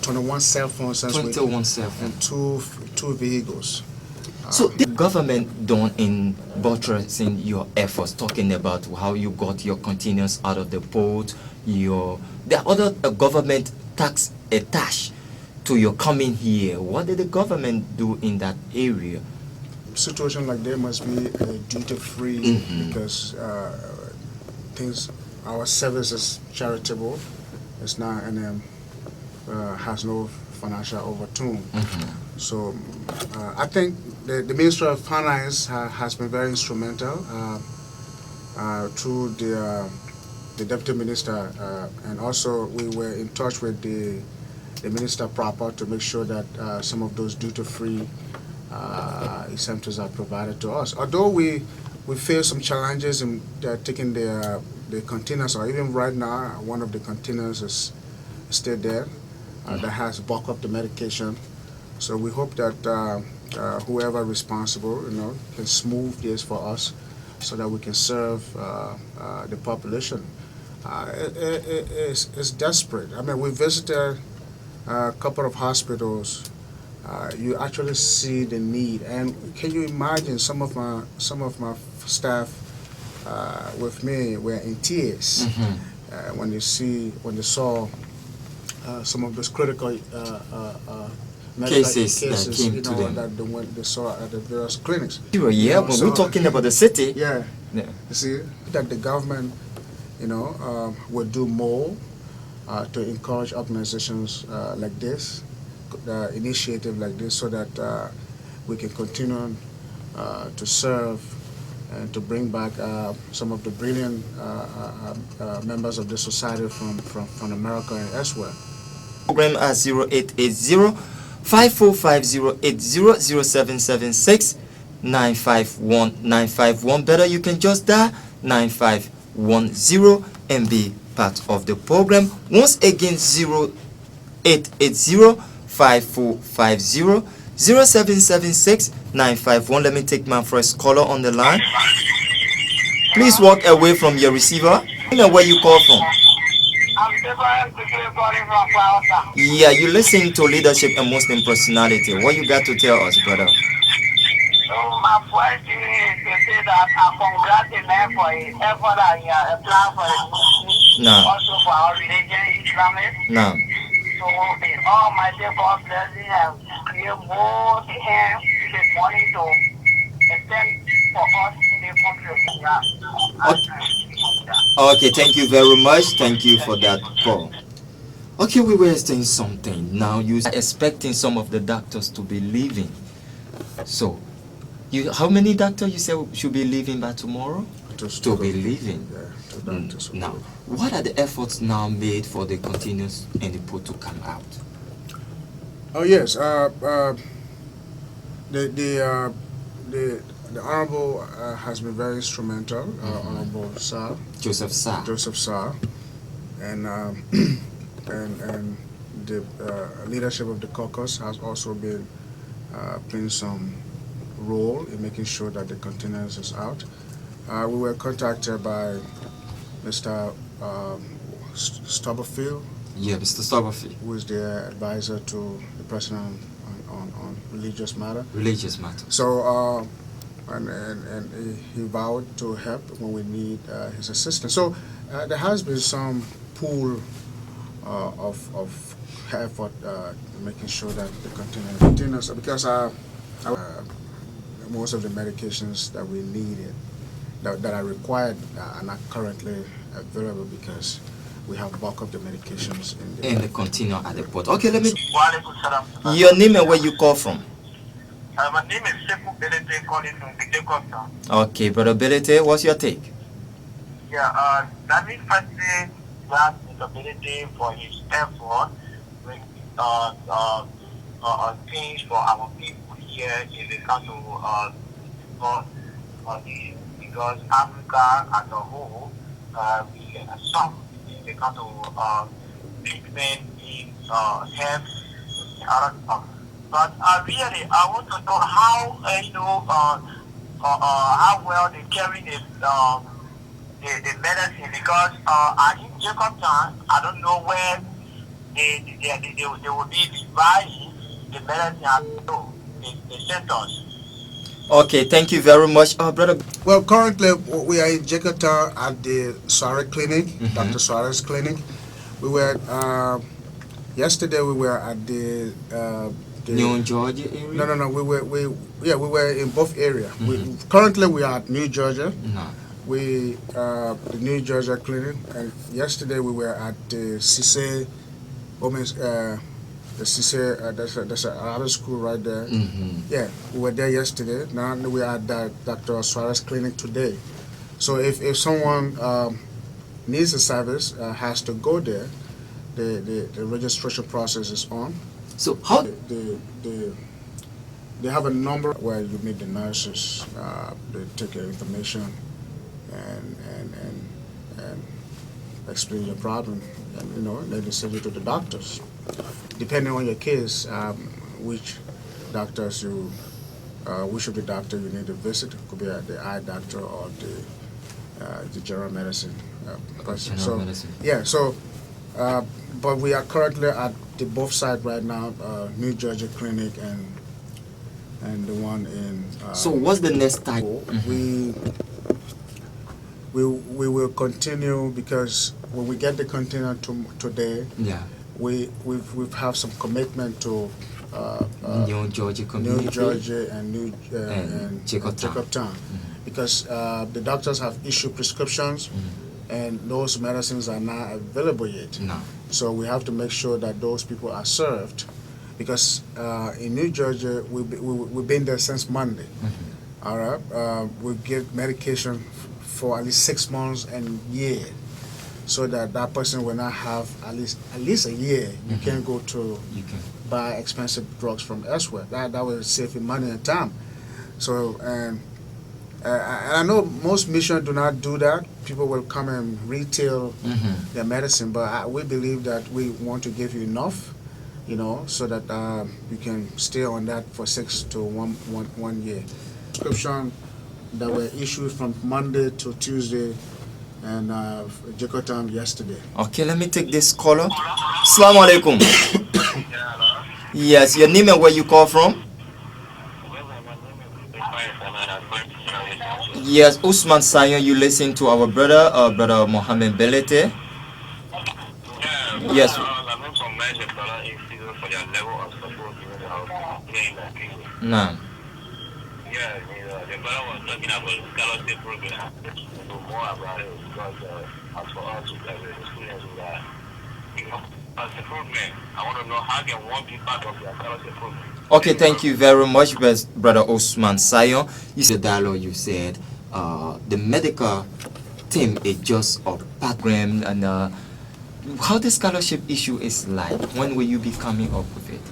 21 cell phones since 21 cell phones and two vehicles. So the government done in buttressing your efforts, talking about how you got your containers out of the port, the other government tax attached to your coming here. What did the government do in that area? Situation like that must be duty-free because our service is charitable. It's not and has no financial overtone. So I think the Ministry of Finance has been very instrumental through the Deputy Minister, and also we were in touch with the Minister proper to make sure that some of those duty-free exemptions are provided to us. Although we face some challenges in taking the containers, or even right now, one of the containers is still there that has bulk up the medication. So we hope that whoever responsible, can smooth this for us, so that we can serve the population. It's desperate. I mean, we visited a couple of hospitals. You actually see the need, and can you imagine some of my staff with me were in tears when they saw some of those critical cases that came to them that they saw at the various clinics. Yeah, when we're talking about the city. Yeah. You see that the government, will do more to encourage organizations like this, initiative like this, so that we can continue to serve and to bring back some of the brilliant members of the society from America and elsewhere. Program at 0880-5450-800776-951-951. Better, you can just dial 9510 and be part of the program. Once again, 0880-5450-0776-951. Let me take my first caller on the line. Please walk away from your receiver. You know where you call from. I'm calling from Felmausa. Yeah, you listen to Leadership and Muslim Personality. What you got to tell us, brother? So my first thing is to say that I congratulate them for the effort and a plan for the Muslims, also for our religion, Islamists. No. So in Almighty God blessing and create more hands this morning to extend for us in the country. Okay, thank you very much. Thank you for that call. Okay, we were saying something. Now you are expecting some of the doctors to be leaving. So, how many doctors you say should be leaving by tomorrow? To be leaving. Now, what are the efforts now made for the continuous and the port to come out? Oh yes. The honorable has been very instrumental. Honorable Sir Joseph Sa. Joseph Sir, and and the leadership of the caucus has also been playing some role in making sure that the containers is out. We were contacted by Mr. Stubberfield. Yeah, Mr. Stubberfield, who is the advisor to the president on religious matter. Religious matter. So, and he vowed to help when we need his assistance. So, there has been some pool of effort making sure that the containers, because most of the medications that we needed, that are required, are not currently available because we have bulk of the medications in the container at the port. Okay, let me. Your name and where you call from? My name is Sekou Belete, calling from Jakarta. Okay, Brother Belete, what's your take? Yeah, let me first say that Mr. Belete for his effort with things for our people here in the country, because Africa as a whole, we some in the country treatment in health. But really, I want to know how how well they carry the medicine, because in Jakarta, I don't know where they will be buying the medicine at the centers. Okay, thank you very much, brother. Well, currently we are in Jakarta at the Suarez Clinic, Dr. Suarez Clinic. We were yesterday. We were at the New Georgia area. No. We were in both areas. Currently we are at New Georgia. No. We the New Georgia Clinic, and yesterday we were at the Cisse Women's. The Cisse, there's an Arabic school right there. Yeah, we were there yesterday. Now we are at Dr. Suarez Clinic today. So if someone needs a service, has to go there, the registration process is on. So how they have a number where you meet the nurses, they take your information and explain your problem, and then they send you to the doctors. Depending on your case, which doctors which of the doctor you need to visit. It could be the eye doctor or the general medicine person. Medicine. Yeah, so but we are currently at the both sides right now, New Georgia Clinic and the one in. So what's the next type? We will continue, because when we get the container today, yeah, we have some commitment to New Georgia community, New Georgia and Jacob Town, because the doctors have issued prescriptions, and those medicines are not available yet. No. So we have to make sure that those people are served, because in New Georgia we've been there since Monday. All right, we give medication for at least 6 months and a year, so that person will not have at least a year. You can't go to buy expensive drugs from elsewhere. That will save you money and time. So and I know most missions do not do that. People will come and retail their medicine, but we believe that we want to give you enough, so that you can stay on that for 6 to 1 year. Prescription that were issued from Monday to Tuesday, and Jakarta yesterday. Okay, let me take this caller. Assalamu alaikum. Yes, your name and where you call from? Yes, Usman Sayon, you listen to our brother, brother Mohammed Belete. Yes. No. Yeah, the brother was talking about scholarship program. To know more about it, because as for us who have experience with that, as a program, I want to know how can one be part of the scholarship program. Okay, thank you very much, brother Osman Sayon. You said dialogue. You said the medical team is just a program, and how the scholarship issue is like. When will you be coming up with it?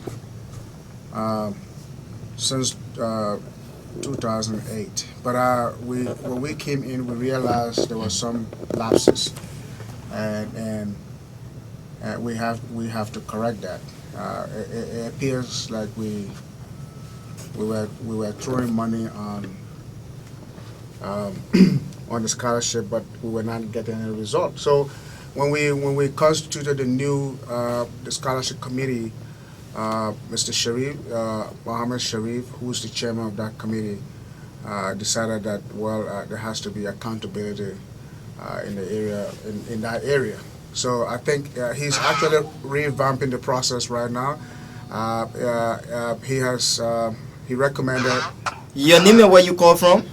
since 2008. But when we came in, we realized there were some lapses, and we have to correct that. It appears like we were throwing money on on the scholarship, but we were not getting any result. So when we constituted the new the scholarship committee, Mr. Sharif, Mohammed Sharif, who's the chairman of that committee, decided that there has to be accountability in the area in that area. So I think he's actually revamping the process right now. He recommended. Your name and where you call from?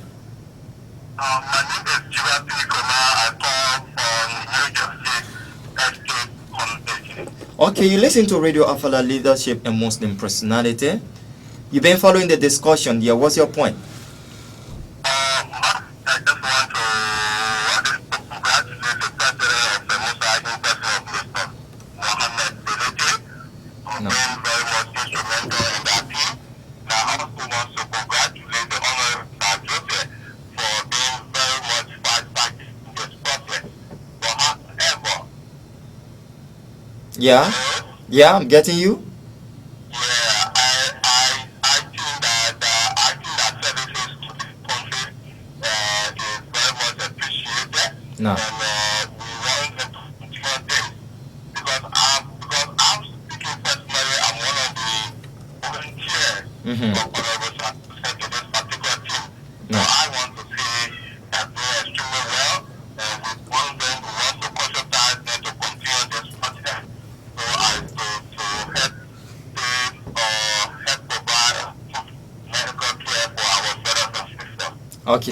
Okay, you listen to Radio Afala Leadership and Muslim Personality. You've been following the discussion. Yeah, what's your point? No. Yeah, yeah, I'm getting you. No. Mm-hmm. No. Okay,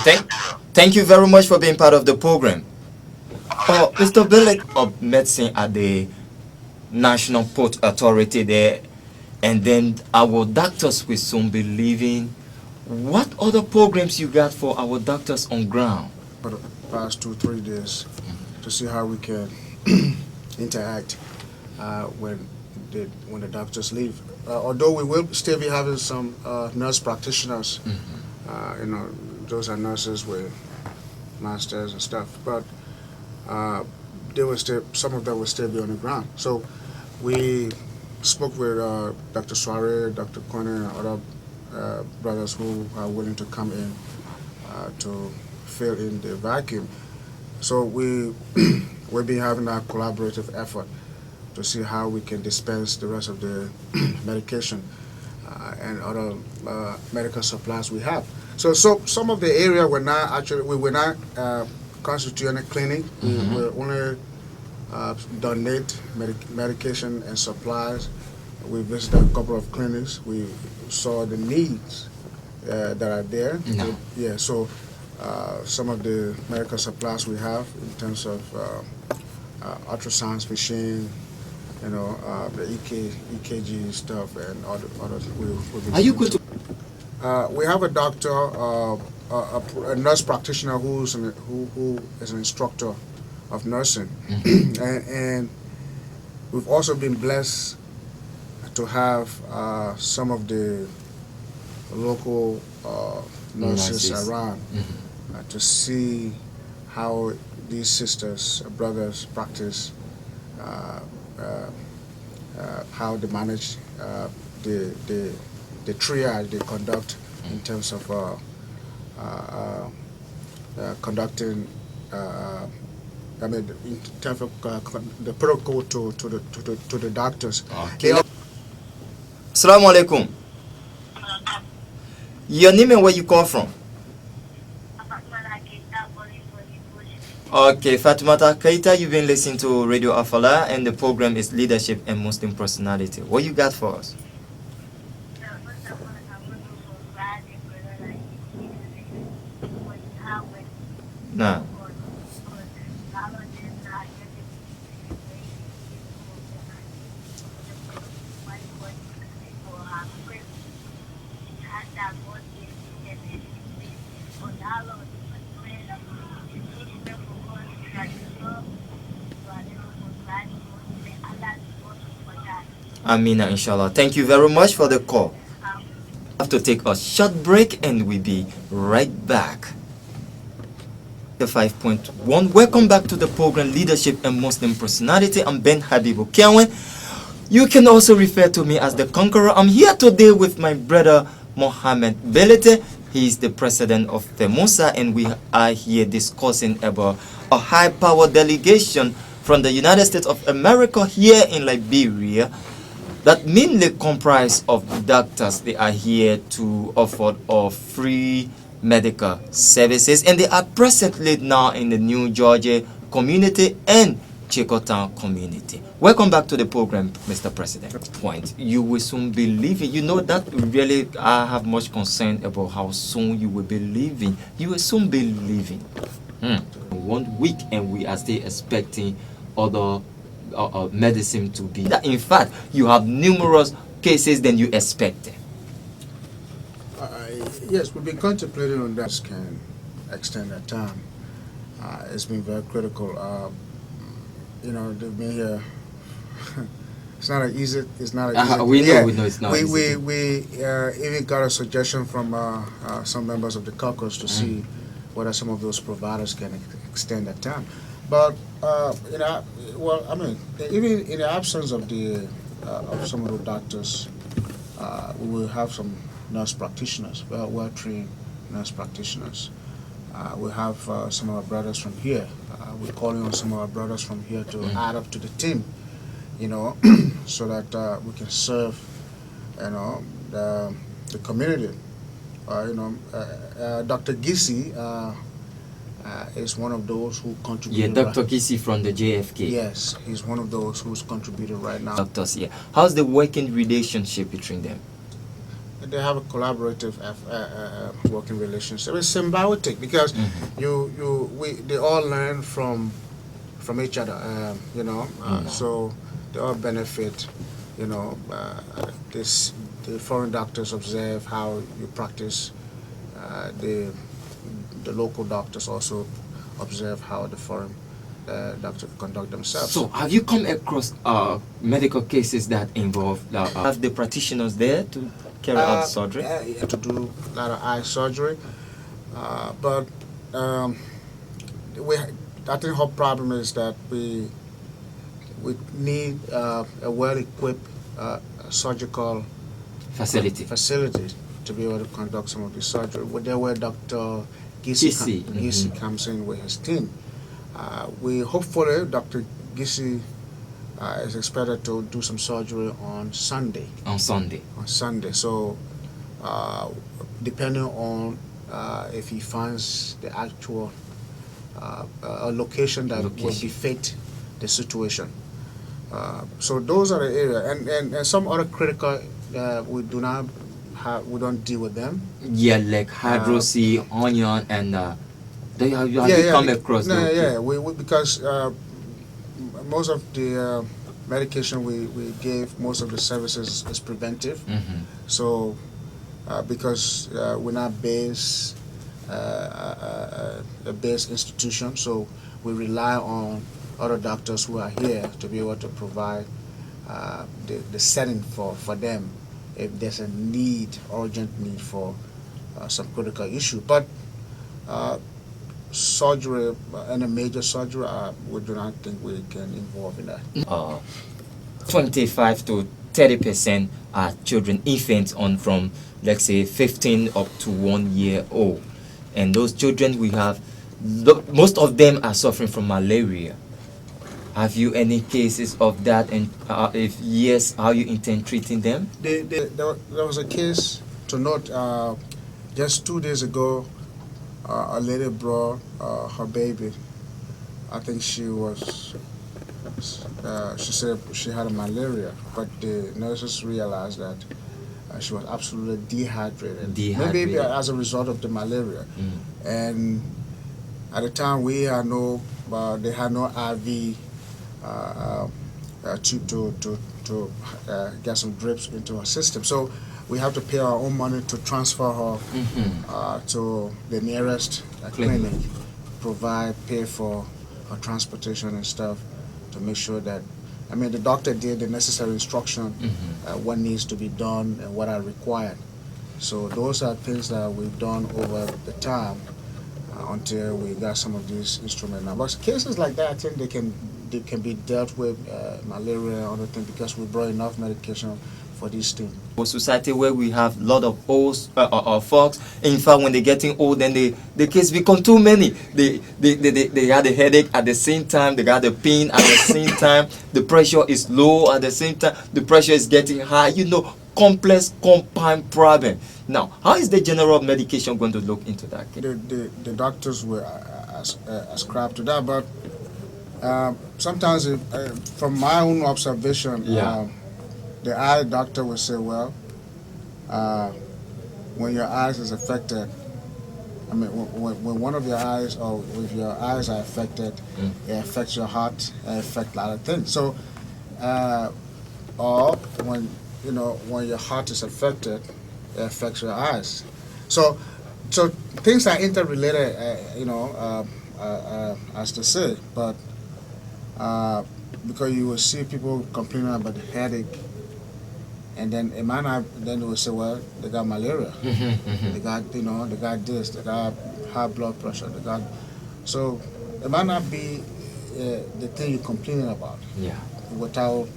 thank you very much for being part of the program. Mr. Bilek of Medicine at the National Port Authority there, and then our doctors will soon be leaving. What other programs you got for our doctors on ground? For the past 2-3 days, to see how we can interact when the doctors leave. Although we will still be having some nurse practitioners, those are nurses with masters and stuff, but some of them will still be on the ground. So we spoke with Dr. Soare, Dr. Kone, and other brothers who are willing to come in to fill in the vacuum. So we'll be having a collaborative effort to see how we can dispense the rest of the medication and other medical supplies we have. So some of the area we were not constituting a clinic. We will only donate medication and supplies. We visited a couple of clinics. We saw the needs that are there. No. So some of the medical supplies we have in terms of ultrasound machine, the EKG stuff and others. Are you going to? We have a doctor, a nurse practitioner who is an instructor of nursing, and we've also been blessed to have some of the local nurses around to see how these sisters, brothers practice, how they manage the triage they conduct in terms of conducting. In terms of the protocol to the doctors. Okay. Assalamu alaikum. Your name and where you come from? Okay, Fatimata Keita, you've been listening to Radio Afala, and the program is Leadership and Muslim Personality. What you got for us? Nah. Amina, inshallah. Thank you very much for the call. have to take a short break and we'll be right back. The 5.1. Welcome back to the program Leadership and Muslim Personality. I'm Ben Habibu Kiawen. You can also refer to me as the Conqueror. I'm here today with my brother Mohammed Belete. He is the president of Felmausa, and we are here discussing about a high-power delegation from the United States of America here in Liberia that mainly comprise of doctors. They are here to offer free medical services, and they are presently now in the New Georgia community and Chicotown community. Welcome back to the program, Mr. President. Point. You will soon be leaving. You know that really I have much concern about how soon you will be leaving. You will soon be leaving. 1 week, and we are still expecting other medicine to be. In fact, you have numerous cases than you expected. Yes, we've been contemplating on that. Can extend that time. It's been very critical. You know, they've been here. It's not easy. It's not easy. We know it's not easy. We even got a suggestion from some members of the caucus to see whether some of those providers can extend that time. But you know, well, I mean, even in the absence of the of some of the doctors, we will have some nurse practitioners, well-trained nurse practitioners. We have some of our brothers from here. We're calling on some of our brothers from here to add up to the team, you know, so that we can serve, you know, the community. You know, Dr. Gisi is one of those who contributed. Yeah, Dr. Gisi from the JFK. Yes, he's one of those who's contributed right now. Doctors, yeah. How's the working relationship between them? They have a collaborative working relationship. It's symbiotic because they all learn from each other. You know, so they all benefit. You know, the foreign doctors observe how you practice. The local doctors also observe how the foreign doctors conduct themselves. So, have you come across medical cases that involve have the practitioners there to carry out surgery? To do a lot of eye surgery, but I think our problem is that we need a well-equipped surgical facility to be able to conduct some of the surgery. There where Dr. Gisi comes in with his team. We hopefully Dr. Gisi is expected to do some surgery on Sunday. So, depending on if he finds the actual a location that will befit the situation. So those are the areas, and some other critical we don't deal with them. Yeah, like hydroxy, onion, and have you come across those? Because most of the medication we gave, most of the services is preventive. So because we're not a base institution, so we rely on other doctors who are here to be able to provide the setting for them if there's a urgent need for some critical issue. But surgery and a major surgery, we do not think we can involve in that. 25 to 30% are children, infants from, let's say, 15 up to 1 year old. And those children we have, most of them are suffering from malaria. Have you any cases of that? And if yes, how you intend treating them? There was a case to note just 2 days ago. A lady brought her baby. I think she said she had a malaria, but the nurses realized that she was absolutely dehydrated. Maybe as a result of the malaria. And at the time they had no IV tube to get some drips into her system. So we have to pay our own money to transfer her to the nearest clinic, pay for her transportation and stuff to make sure that, the doctor did the necessary instruction, what needs to be done and what are required. So those are things that we've done over the time until we got some of these instruments now. But cases like that, I think they can be dealt with, malaria and other things, because we brought enough medication for these things. For society where we have a lot of old folks, in fact, when they're getting old, then the case become too many. They had a headache at the same time, they got the pain at the same time, the pressure is low at the same time, the pressure is getting high, complex compound problem. Now, how is the general medication going to look into that case? The doctors will ascribe to that, but sometimes from my own observation, the eye doctor will say, well, when your eyes is affected, I mean, when one of your eyes, or if your eyes are affected, it affects your heart, it affects a lot of things. So, or when your heart is affected, it affects your eyes. So things are interrelated, as to say, but because you will see people complaining about the headache, and then a man, then they will say, well, they got malaria, they got, they got this, they got high blood pressure, they got, so it might not be the thing you're complaining about, without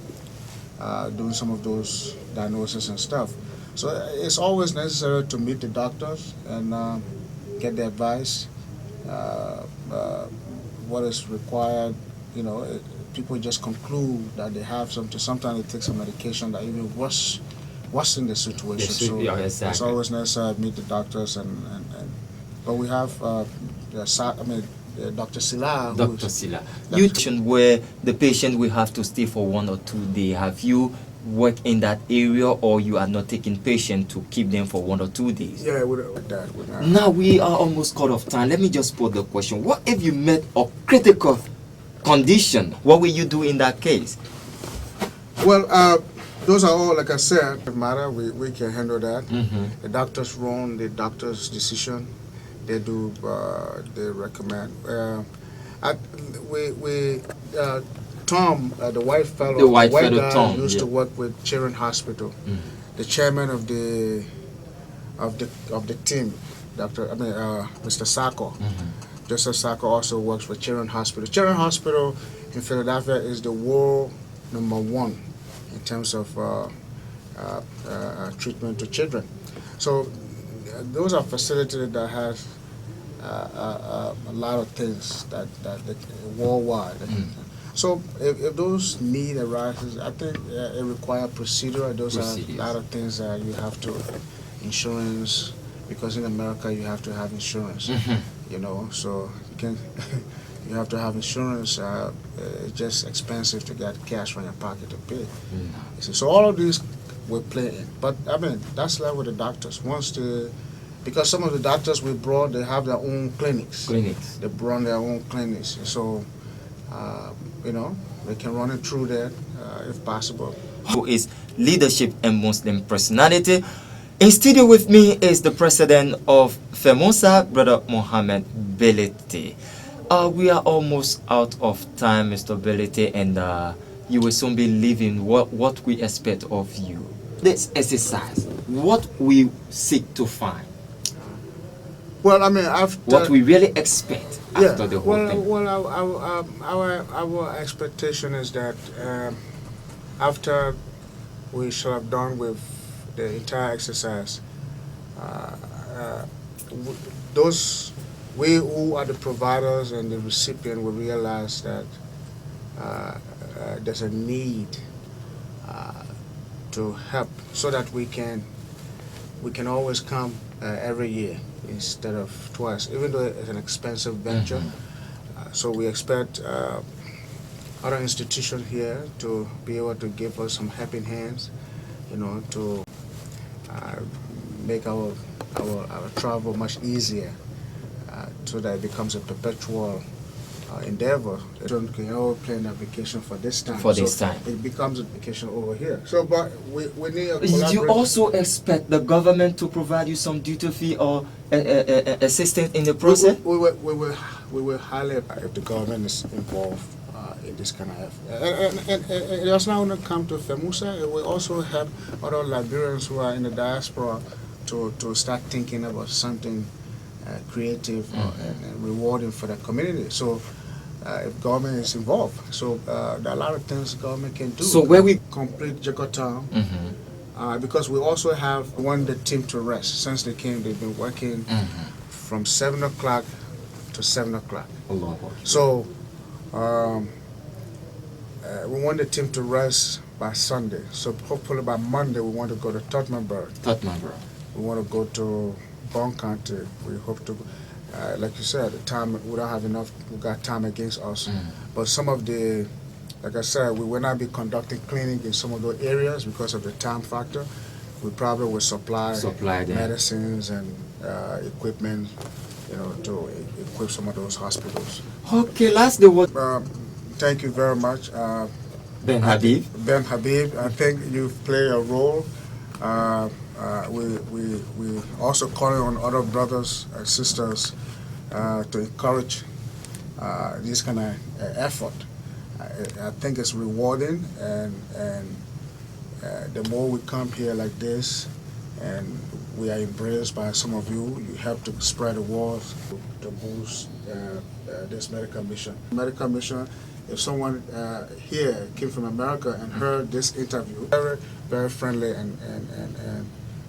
doing some of those diagnoses and stuff. So it's always necessary to meet the doctors and get the advice, what is required. People just conclude that they have something. Sometimes they take some medication that even worsen the situation. So exactly. It's always necessary to meet the doctors but we have Dr. Silla. Dr. Silla, you mentioned where the patient will have to stay for 1 or 2 days. Have you worked in that area, or you are not taking patients to keep them for 1 or 2 days? Yeah, with that. Now we are almost cut off time. Let me just put the question: what if you met a critical condition? What will you do in that case? Well, those are all, like I said, matter. We can handle that. The doctors run the doctor's decision. They do. They recommend. Tom, the white fellow, the white guy, Tom, used to work with Children's Hospital. The chairman of the team, Mr. Sacco. Joseph Sacco also works for Children's Hospital. Children's Hospital in Philadelphia is the world #1 in terms of treatment to children. So those are facilities that have a lot of things that worldwide. So if those need arises, I think it requires procedure. Those are a lot of things that you have to insurance, because in America you have to have insurance. So you have to have insurance. It's just expensive to get cash from your pocket to pay. So all of these will play in. But I mean, that's like with the doctors. Because some of the doctors we brought, they have their own clinics. They run their own clinics. So they can run it through there if possible. Who is leadership and Muslim personality. In studio with me is the president of Felmausa, Brother Mohammed Belete. We are almost out of time, Mr. Belete, and you will soon be leaving. What we expect of you. This exercise, what we seek to find. Well, I mean, after what we really expect after the whole thing. Well, our expectation is that after we shall have done with the entire exercise, we who are the providers and the recipient will realize that there's a need to help, so that we can always come every year instead of twice, even though it's an expensive venture. So we expect other institutions here to be able to give us some helping hands, to make our travel much easier, so that it becomes a perpetual endeavor. Children can all plan a vacation for this time. It becomes a vacation over here. So, but we need a collaboration. Do you also expect the government to provide you some duty fee or assistance in the process? We will highly, if the government is involved in this kind of effort. And it does not only come to Felmausa, it will also help other Liberians who are in the diaspora to start thinking about something creative and rewarding for the community. So if government is involved, so there are a lot of things government can do. So where we complete Jakarta, because we also have wanted the team to rest. Since they came, they've been working from 7 o'clock to 7 o'clock. So we want the team to rest by Sunday. So hopefully by Monday we want to go to Tottenberg. We want to go to Bon County. We hope to, like you said, the time we don't have enough. We got time against us. But some of the, like I said, we will not be conducting cleaning in some of those areas because of the time factor. We probably will supply them medicines and equipment, to equip some of those hospitals. Okay, last the word. Thank you very much, Ben Habib. Ben Habib, I think you've played a role. We also calling on other brothers and sisters to encourage this kind of effort. I think it's rewarding, and the more we come here like this, and we are embraced by some of you, you help to spread the word to boost this medical mission. Medical mission. If someone here came from America and heard this interview, very, very friendly and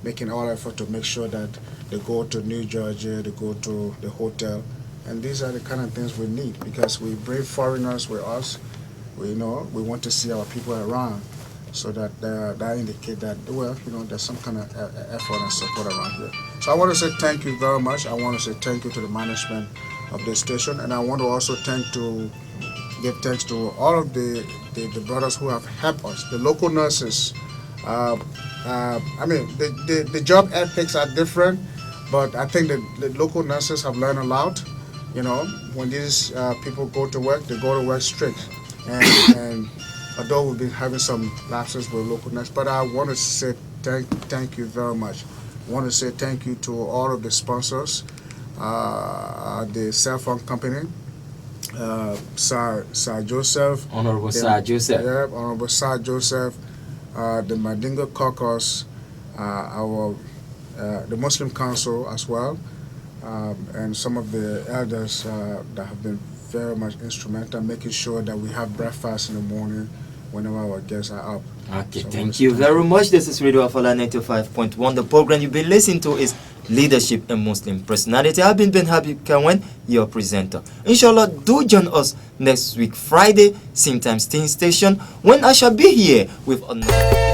making all effort to make sure that they go to New Georgia, they go to the hotel. And these are the kind of things we need, because we bring foreigners with us. We want to see our people around, so that that indicate that, there's some kind of effort and support around here. So I want to say thank you very much. I want to say thank you to the management of the station, and I want to also give thanks to all of the brothers who have helped us, the local nurses. The job ethics are different, but I think the local nurses have learned a lot. When these people go to work, they go to work strict. And although we've been having some lapses with local nurses, but I want to say thank you very much. I want to say thank you to all of the sponsors, the cell phone company, Sir Joseph, Honorable Sir Joseph. Yeah, Honorable Sir Joseph, the Mandingo Caucus, the Muslim Council as well, and some of the elders that have been very much instrumental, making sure that we have breakfast in the morning whenever our guests are up. Okay, so thank you very much. This is Radio Afala 95.1. The program you've been listening to is Leadership and Muslim Personality. I've been Ben Habib Kawen, your presenter. Inshallah, do join us next week, Friday, same time, same station, when I shall be here with another.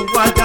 what